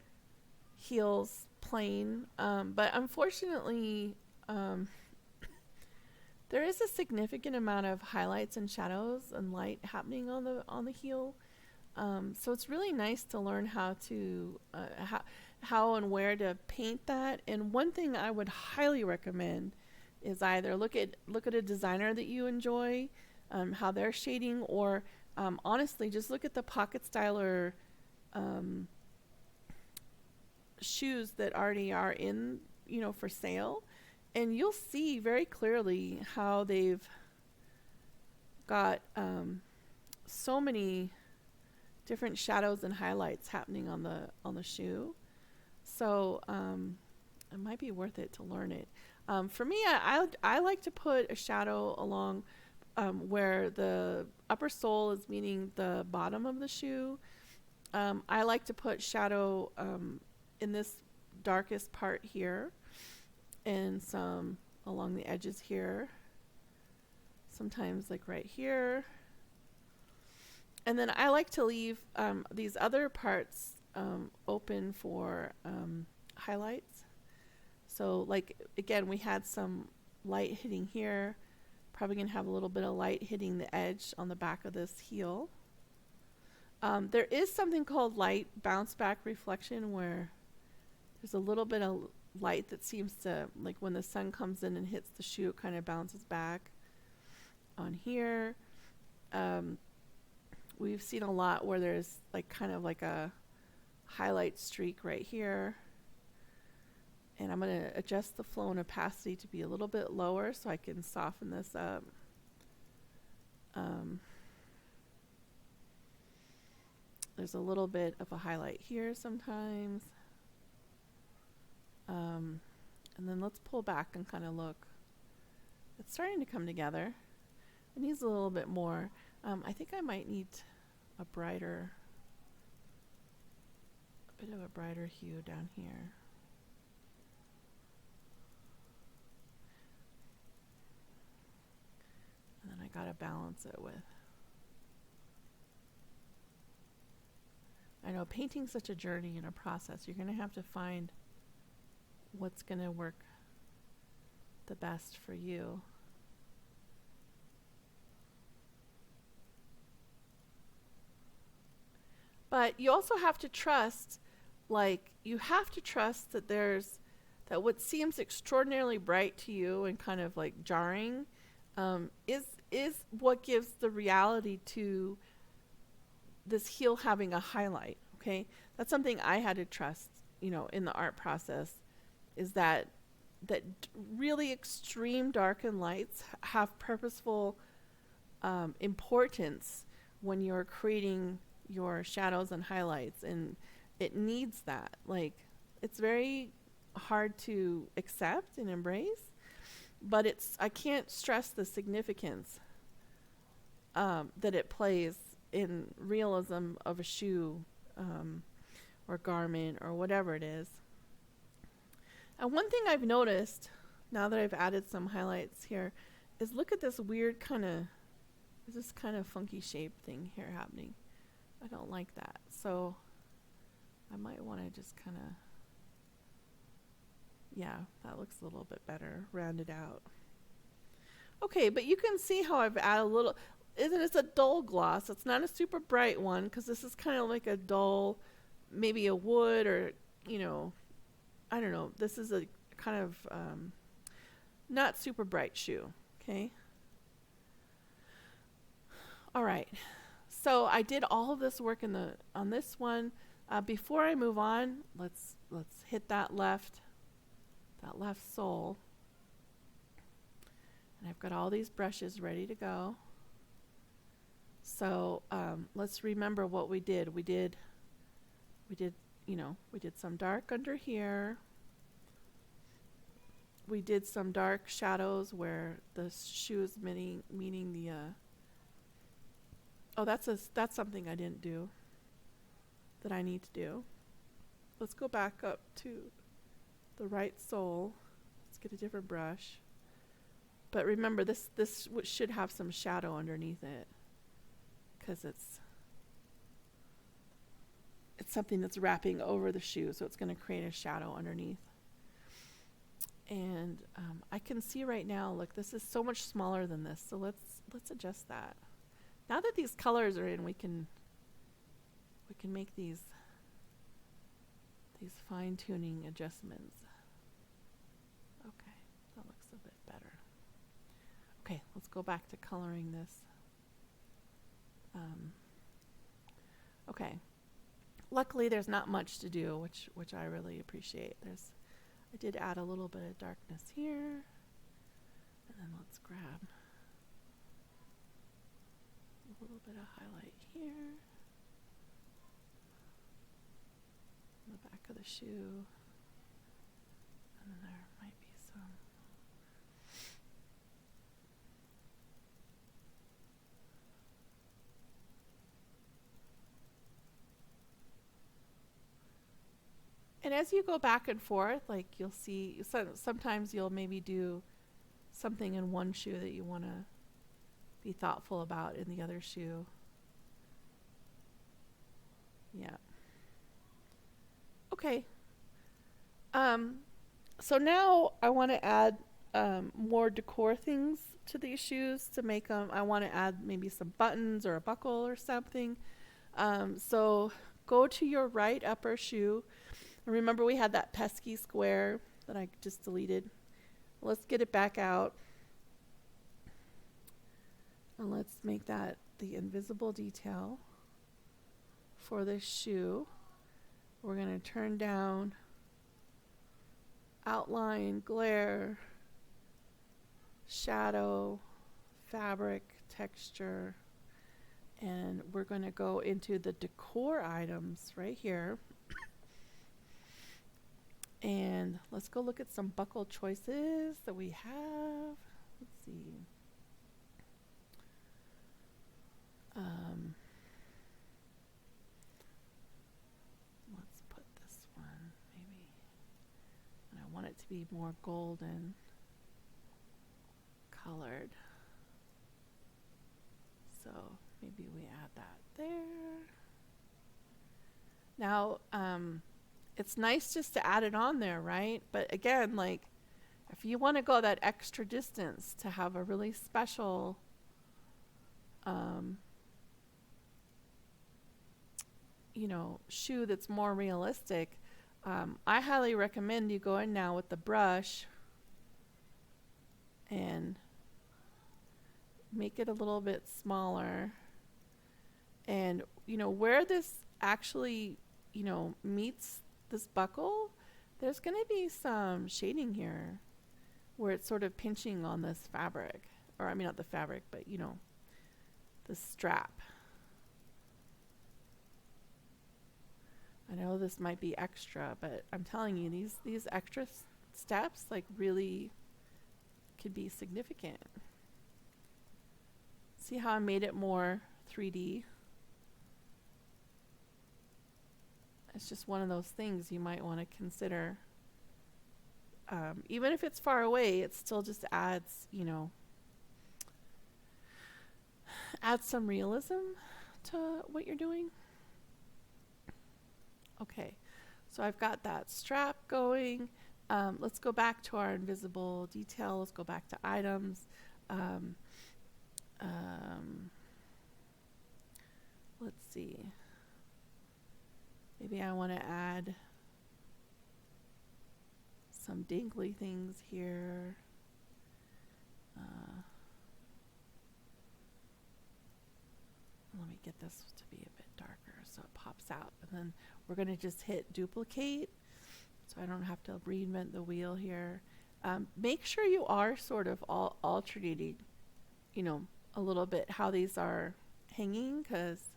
heels plain. But unfortunately, there is a significant amount of highlights and shadows and light happening on the heel. So it's really nice to learn how to how and where to paint that. And one thing I would highly recommend is either look at a designer that you enjoy, how they're shading, or honestly just look at the pocket styler shoes that already are in, for sale, and you'll see very clearly how they've got so many different shadows and highlights happening on the shoe. So it might be worth it to learn it. For me, I like to put a shadow along where the upper sole is meeting the bottom of the shoe. I like to put shadow in this darkest part here, and some along the edges here, sometimes like right here. And then I like to leave these other parts open for highlights. So like, again, we had some light hitting here. Probably going to have a little bit of light hitting the edge on the back of this heel. There is something called light bounce back reflection, where there's a little bit of light that seems to, like when the sun comes in and hits the shoe, it kind of bounces back on here. We've seen a lot where there's like kind of like a highlight streak right here. And I'm going to adjust the flow and opacity to be a little bit lower so I can soften this up. There's a little bit of a highlight here sometimes. And then let's pull back and kind of look. It's starting to come together. It needs a little bit more. I think I might need a bit of a brighter hue down here. And then I gotta balance it with. I know painting's such a journey and a process. You're gonna have to find what's gonna work the best for you. But you also have to trust, that what seems extraordinarily bright to you and kind of like jarring is what gives the reality to this heel having a highlight. Okay, that's something I had to trust, in the art process, is that really extreme darken lights have purposeful importance when you're creating your shadows and highlights, and it needs that. Like, it's very hard to accept and embrace, but I can't stress the significance that it plays in realism of a shoe or garment or whatever it is. And one thing I've noticed now that I've added some highlights here is look at this weird kind of funky shape thing here happening. I don't like that. So I might want to just kind of, yeah, that looks a little bit better, rounded out. Okay, but you can see how I've added a little, it's a dull gloss. It's not a super bright one, because this is kind of like a dull, maybe a wood, or, I don't know. This is a kind of not super bright shoe, okay? All right. So I did all of this work on this one. Before I move on, let's hit that left sole. And I've got all these brushes ready to go. So let's remember what we did. We did some dark under here. we did some dark shadows where the shoe is meaning the oh, that's something I didn't do that I need to do. Let's go back up to the right sole. Let's get a different brush. But remember, this should have some shadow underneath it, because it's something that's wrapping over the shoe, so it's going to create a shadow underneath. And I can see right now, look, this is so much smaller than this, so let's adjust that. Now that these colors are in, we can make these fine-tuning adjustments. Okay, that looks a bit better. Okay, let's go back to coloring this. Okay. Luckily, there's not much to do, which I really appreciate. I did add a little bit of darkness here, and then let's grab a little bit of highlight here on the back of the shoe, and then there might be some. And as you go back and forth, like you'll see, sometimes you'll maybe do something in one shoe that you want to be thoughtful about in the other shoe. Yeah. Okay. So now I want to add more decor things to these shoes to make them. I want to add maybe some buttons or a buckle or something. So go to your right upper shoe. Remember, we had that pesky square that I just deleted. Let's get it back out. And let's make that the invisible detail for this shoe. We're going to turn down outline, glare, shadow, fabric, texture. And we're going to go into the decor items right here. And let's go look at some buckle choices that we have. Let's see. Let's put this one maybe. And I want it to be more golden colored. So maybe we add that there. Now, it's nice just to add it on there, right? But again, like, if you want to go that extra distance to have a really special shoe that's more realistic, I highly recommend you go in now with the brush and make it a little bit smaller. And, where this actually, meets this buckle, there's going to be some shading here where it's sort of pinching on this fabric, or I mean not the fabric, but the strap. I know this might be extra, but I'm telling you, these extra steps like really could be significant. See how I made it more 3D? It's just one of those things you might want to consider. Even if it's far away, it still just adds, adds some realism to what you're doing. Okay, so I've got that strap going. Let's go back to our invisible detail. Let's go back to items. Let's see. Maybe I want to add some dangly things here. Let me get this to be a bit darker so it pops out. And then we're going to just hit duplicate so I don't have to reinvent the wheel here. Make sure you are sort of alternating, a little bit how these are hanging, because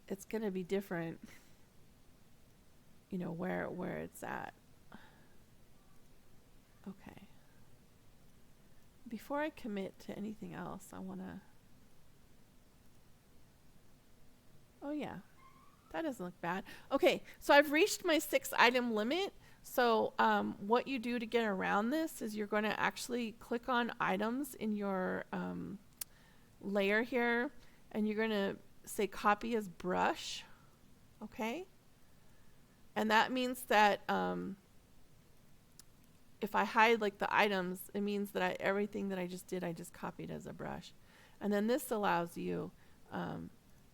it's going to be different, where it's at. Okay. before I commit to anything else, I want to, oh yeah, that doesn't look bad. Okay, so I've reached my 6 item limit. So what you do to get around this is you're going to actually click on items in your layer here, and you're going to say copy as brush, okay? And that means that if I hide like the items, it means that everything that I just did, I just copied as a brush. And then this allows you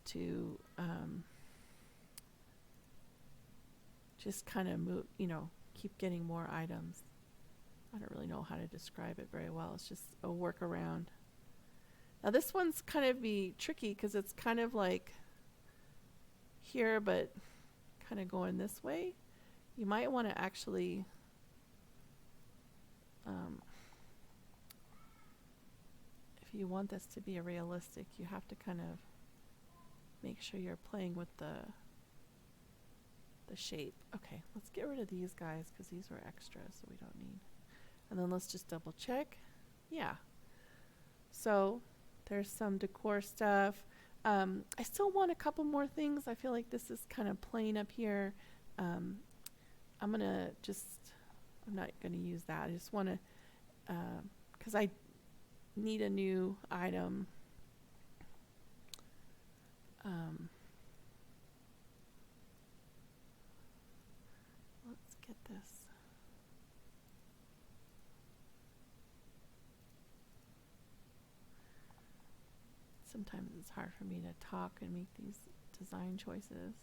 to just kind of move, keep getting more items. I don't really know how to describe it very well. It's just a workaround. Now this one's kind of be tricky because it's kind of like here, but kind of going this way. You might want to actually if you want this to be a realistic, you have to kind of make sure you're playing with the shape. Okay, let's get rid of these guys because these were extra, so we don't need. And then let's just double check. Yeah. So there's some decor stuff. I still want a couple more things. I feel like this is kind of plain up here. I'm not going to use that. I just want to, because I need a new item. Let's get this. Sometimes it's hard for me to talk and make these design choices.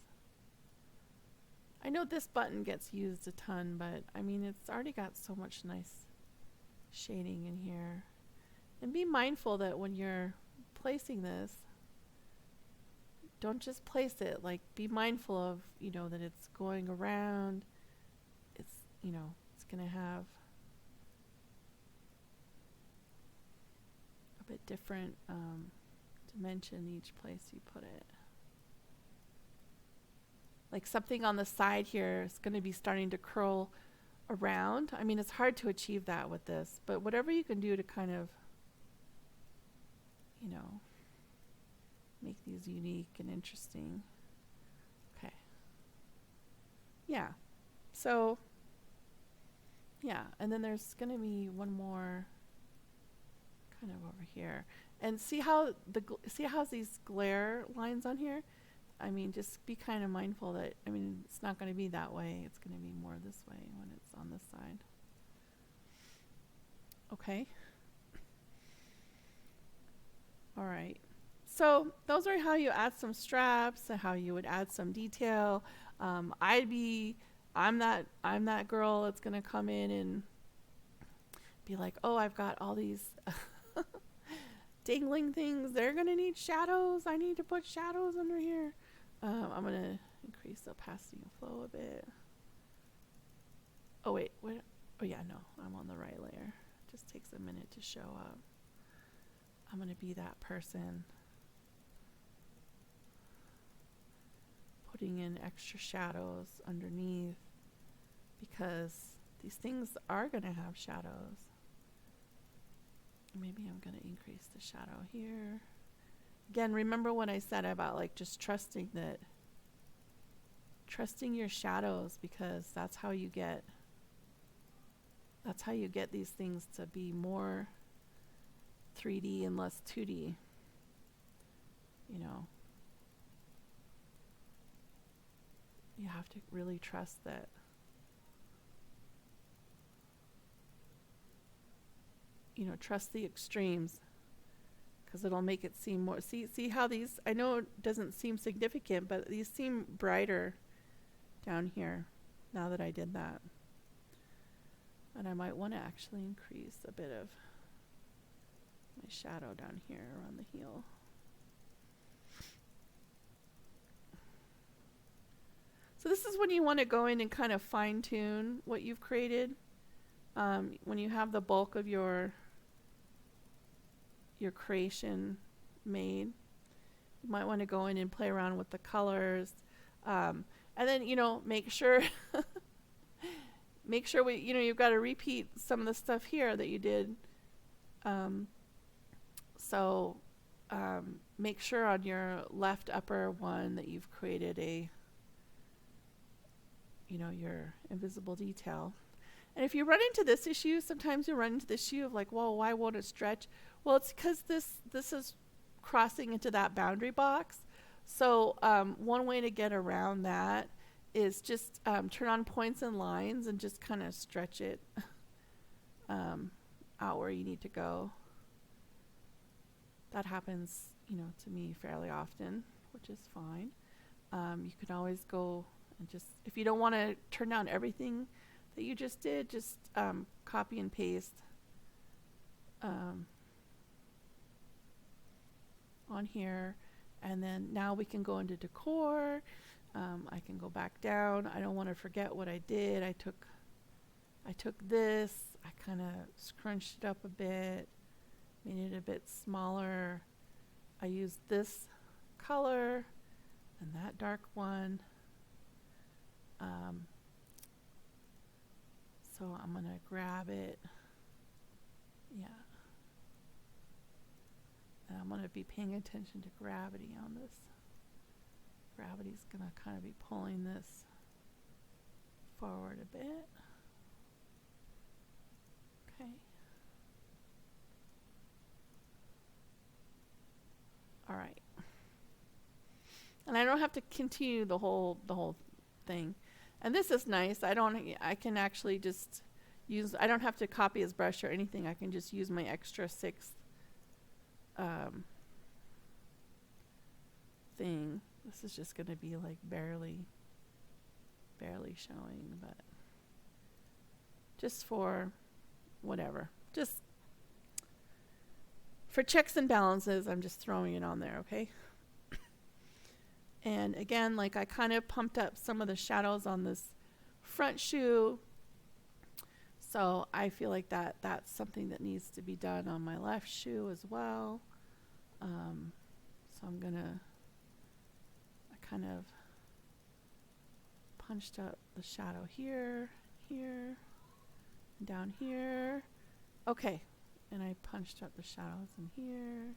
I know this button gets used a ton, but I mean, it's already got so much nice shading in here. And be mindful that when you're placing this, don't just place it, like be mindful of, that it's going around. It's, it's going to have a bit different dimension each place you put it. Like something on the side here is going to be starting to curl around. I mean, it's hard to achieve that with this, but whatever you can do to kind of, make these unique and interesting. Okay. Yeah. So, yeah, and then there's going to be one more kind of over here. And see how these glare lines on here? I mean, just be kind of mindful that, it's not going to be that way. It's going to be more this way when it's on this side. Okay. All right. So those are how you add some straps, how you would add some detail. I'm that girl that's going to come in and be like, oh, I've got all these dangling things. They're going to need shadows. I need to put shadows under here. I'm going to increase the opacity and flow a bit. Oh, wait. What? Oh, yeah, no. I'm on the right layer. It just takes a minute to show up. I'm going to be that person. Putting in extra shadows underneath because these things are going to have shadows. Maybe I'm going to increase the shadow here. Again, remember what I said about like just trusting your shadows, because that's how you get these things to be more 3D and less 2D. You have to really trust that trust the extremes, because it'll make it seem more. See how these, I know it doesn't seem significant, but these seem brighter down here now that I did that. And I might want to actually increase a bit of my shadow down here around the heel. So this is when you want to go in and kind of fine tune what you've created. When you have the bulk of your creation made, you might want to go in and play around with the colors, and then make sure you've got to repeat some of the stuff here that you did Um, so make sure on your left upper one that you've created a, your invisible detail. And if you run into this issue, sometimes you run into the issue of like, well, why won't it stretch? Well, it's because this is crossing into that boundary box. So one way to get around that is just turn on points and lines and just kind of stretch it out where you need to go. That happens, to me fairly often, which is fine. You can always go and just, if you don't want to turn down everything that you just did, just copy and paste on here. And then now we can go into decor. I can go back down. I don't want to forget what I did. I took this, I kind of scrunched it up a bit, made it a bit smaller. I used this color and that dark one. So I'm going to grab it. Yeah. And I'm going to be paying attention to gravity on this. Gravity's going to kind of be pulling this forward a bit. Okay. All right. And I don't have to continue the whole thing. And this is nice. I can actually just use, I don't have to copy his brush or anything. I can just use my extra 6th thing. This is just going to be like barely showing, but just for whatever. Just for checks and balances, I'm just throwing it on there, okay? And again, like I kind of pumped up some of the shadows on this front shoe. So I feel like that's something that needs to be done on my left shoe as well. So I'm gonna, I kind of punched up the shadow here, down here. Okay, and I punched up the shadows in here,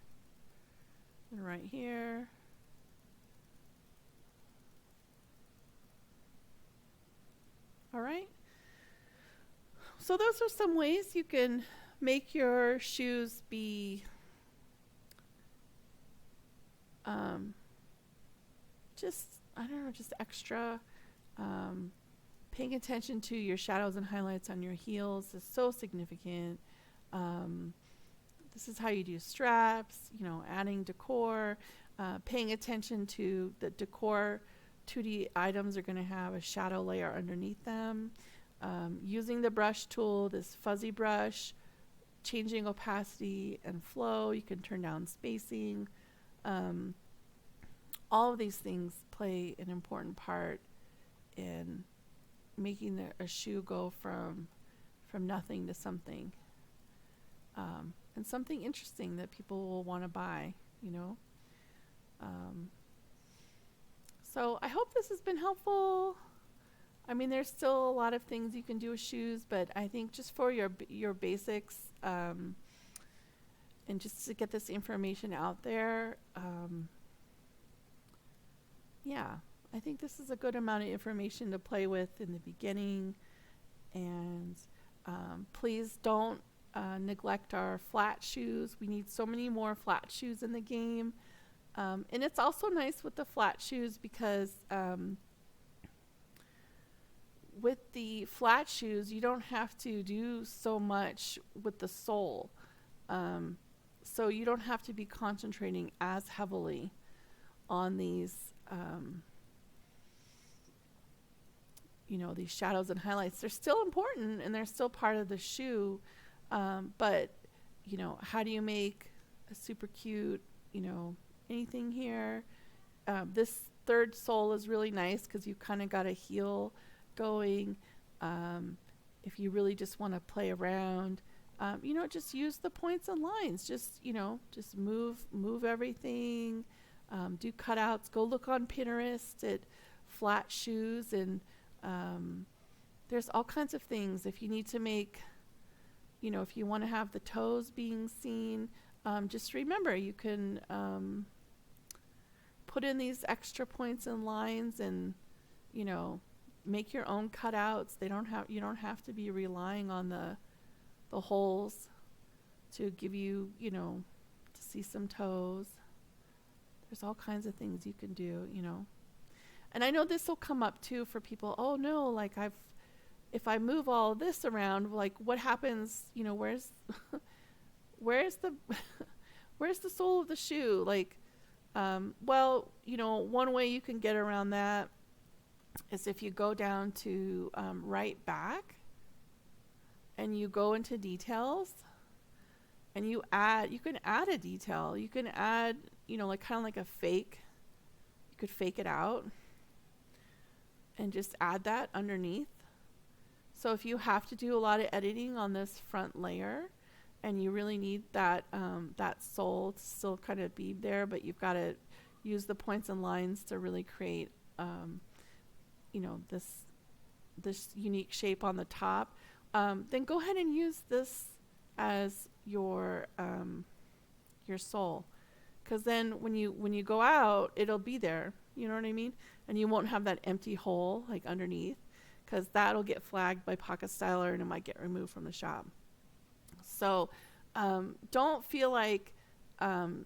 and right here. All right. So those are some ways you can make your shoes be just extra. Paying attention to your shadows and highlights on your heels is so significant. This is how you do straps, adding decor, paying attention to the decor. 2D items are going to have a shadow layer underneath them. Using the brush tool, this fuzzy brush, changing opacity and flow. You can turn down spacing. All of these things play an important part in making a shoe go from nothing to something. And something interesting that people will want to buy, So I hope this has been helpful. I mean, there's still a lot of things you can do with shoes, but I think just for your basics, and just to get this information out there, yeah, I think this is a good amount of information to play with in the beginning. And please don't neglect our flat shoes. We need so many more flat shoes in the game. And it's also nice with the flat shoes because with the flat shoes, you don't have to do so much with the sole. So you don't have to be concentrating as heavily on these, these shadows and highlights. They're still important and they're still part of the shoe. But, how do you make a super cute, anything here? This third sole is really nice because you kind of got a heel going. If you really just want to play around, just use the points and lines. Just move everything. Do cutouts. Go look on Pinterest at flat shoes, and there's all kinds of things. If you need to make if you want to have the toes being seen, just remember you can put in these extra points and lines, and make your own cutouts. You don't have to be relying on the holes to give you, to see some toes. There's all kinds of things you can do, And I know this will come up too for people. Oh no, like if I move all this around, like what happens, where's the where's the sole of the shoe? Like, well, one way you can get around that is if you go down to right back and you go into details and you can add a detail. You can add, like kind of like a fake. You could fake it out and just add that underneath. So if you have to do a lot of editing on this front layer and you really need that that sole to still kind of be there, but you've got to use the points and lines to really create this unique shape on the top, then go ahead and use this as your sole, because then when you go out, it'll be there. You know what I mean? And you won't have that empty hole like underneath, because that'll get flagged by Pocket Styler and it might get removed from the shop. So don't feel like you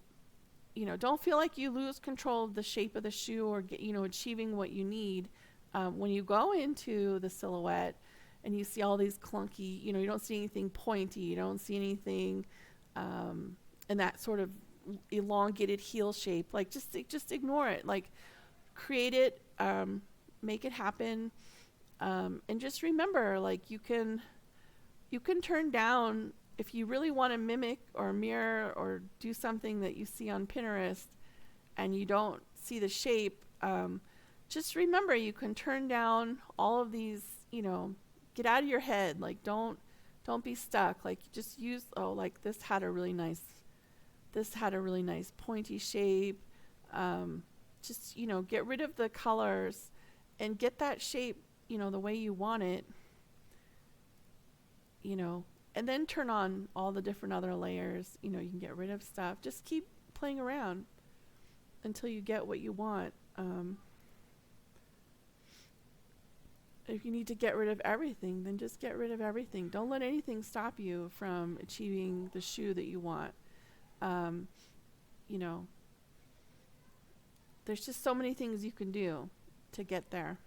lose control of the shape of the shoe or achieving what you need when you go into the silhouette and you see all these clunky, you don't see anything pointy, you don't see anything in that sort of elongated heel shape. Like just ignore it. Like create it, make it happen, and just remember, like you can turn down if you really want to mimic or mirror or do something that you see on Pinterest and you don't see the shape. Just remember you can turn down all of these. Get out of your head. Like don't be stuck. Like just use like this had a really nice pointy shape. Just get rid of the colors and get that shape the way you want it, and then turn on all the different other layers. You can get rid of stuff. Just keep playing around until you get what you want. If you need to get rid of everything, then just get rid of everything. Don't let anything stop you from achieving the shoe that you want. There's just so many things you can do to get there.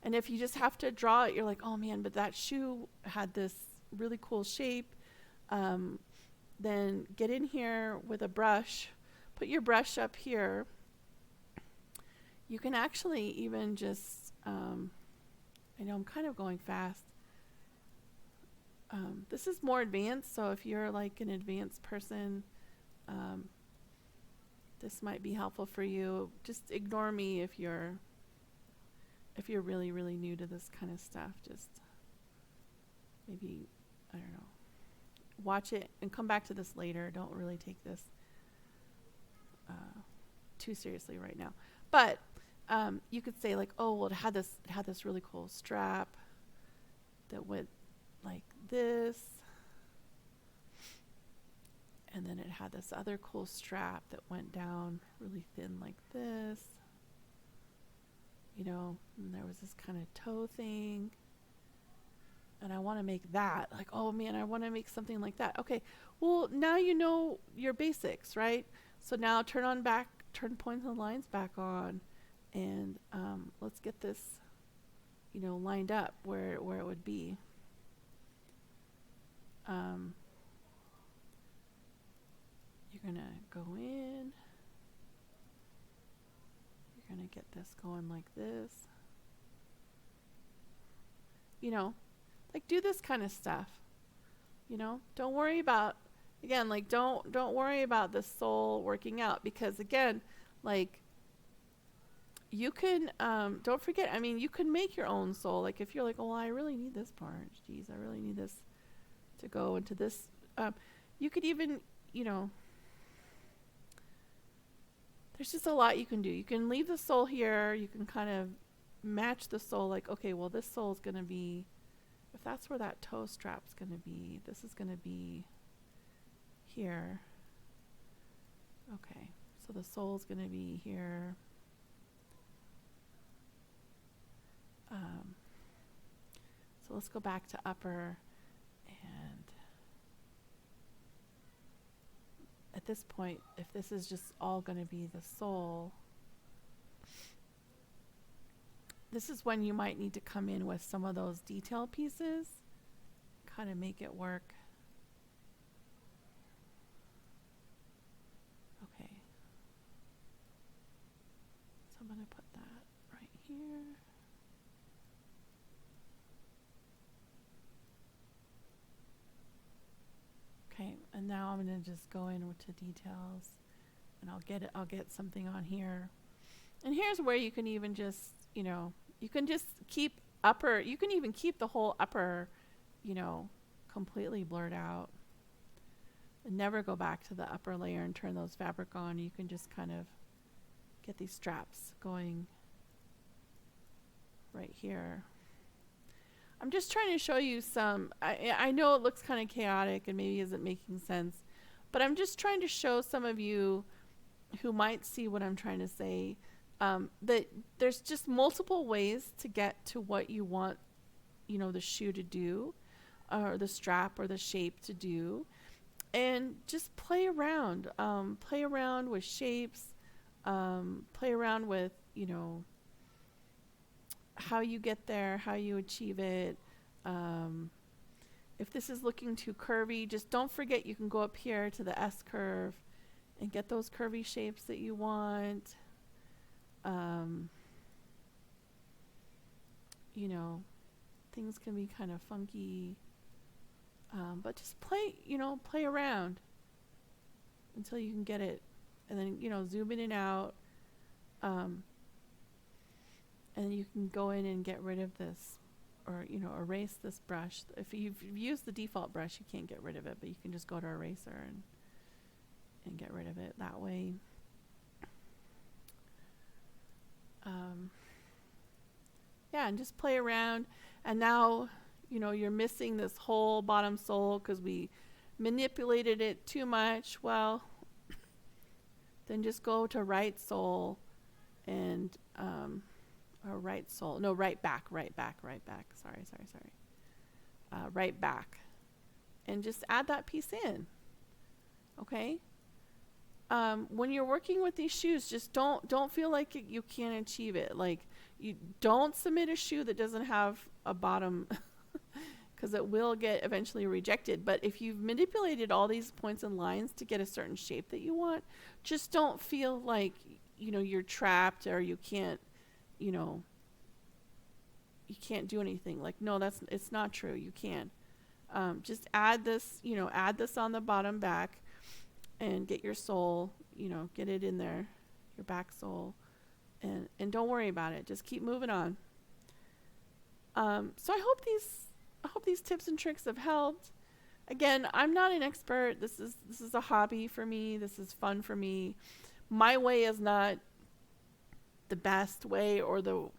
And if you just have to draw it, you're like, oh man, but that shoe had this really cool shape. Then get in here with a brush, put your brush up here. You can actually even just, I know I'm kind of going fast. This is more advanced, so if you're like an advanced person, this might be helpful for you. Just ignore me if you're really, really new to this kind of stuff. Just maybe, I don't know, watch it and come back to this later. Don't really take this too seriously right now. But you could say like, oh, well, it had this really cool strap that went like this, and then it had this other cool strap that went down really thin like this, and there was this kind of toe thing, and I want to make that, like, oh man, I want to make something like that. Okay, well, now you know your basics, right? So now turn points and lines back on, and let's get this, lined up where it would be. You're gonna go in. You're gonna get this going like this. Like do this kind of stuff. Don't worry about, again, like don't worry about the sole working out, because again, like you can don't forget, I mean, you can make your own sole. Like if you're like, oh, I really need this part. Geez, I really need this to go into this. You could even, there's just a lot you can do. You can leave the sole here. You can kind of match the sole, like, okay, well, this sole is going to be if that's where that toe strap's going to be, this is going to be here. Okay, so the sole's going to be here. So let's go back to upper, and at this point, if this is just all going to be the sole, this is when you might need to come in with some of those detail pieces, kind of make it work. Okay. So I'm going to put that right here. Okay, and now I'm going to just go in to details, and I'll get something on here. And here's where you can even just, you can just keep upper, you can even keep the whole upper, completely blurred out. And never go back to the upper layer and turn those fabric on. You can just kind of get these straps going right here. I'm just trying to show you some, I know it looks kind of chaotic and maybe isn't making sense, but I'm just trying to show some of you who might see what I'm trying to say, that there's just multiple ways to get to what you want, the shoe to do, or the strap or the shape to do, and just play around with shapes, play around with, how you get there, how you achieve it. If this is looking too curvy, just don't forget you can go up here to the S curve and get those curvy shapes that you want. Things can be kind of funky, but just play around until you can get it, and then zoom in and out. And you can go in and get rid of this, or erase this brush. If you've used the default brush, you can't get rid of it, but you can just go to eraser and get rid of it that way. Yeah, and just play around. And now you're missing this whole bottom sole because we manipulated it too much. Well, then just go to right sole and or right sole, no, right back, sorry, right back, and just add that piece in. Okay, when you're working with these shoes, just don't feel like you can't achieve it. Like, you don't submit a shoe that doesn't have a bottom because it will get eventually rejected. But if you've manipulated all these points and lines to get a certain shape that you want, just don't feel like you're trapped or you can't you can't do anything. Like, no, it's not true. You can. Just add this on the bottom back and get your sole, get it in there, your back sole, and don't worry about it. Just keep moving on. So I hope these tips and tricks have helped. Again, I'm not an expert. This is a hobby for me. This is fun for me. My way is not the best way or the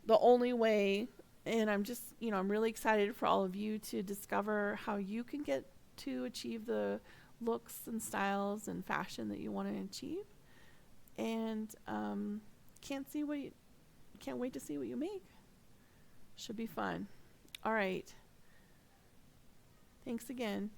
only way, and I'm just I'm really excited for all of you to discover how you can get to achieve the looks and styles and fashion that you want to achieve, and can't wait to see what you make. Should be fun. All right, thanks again.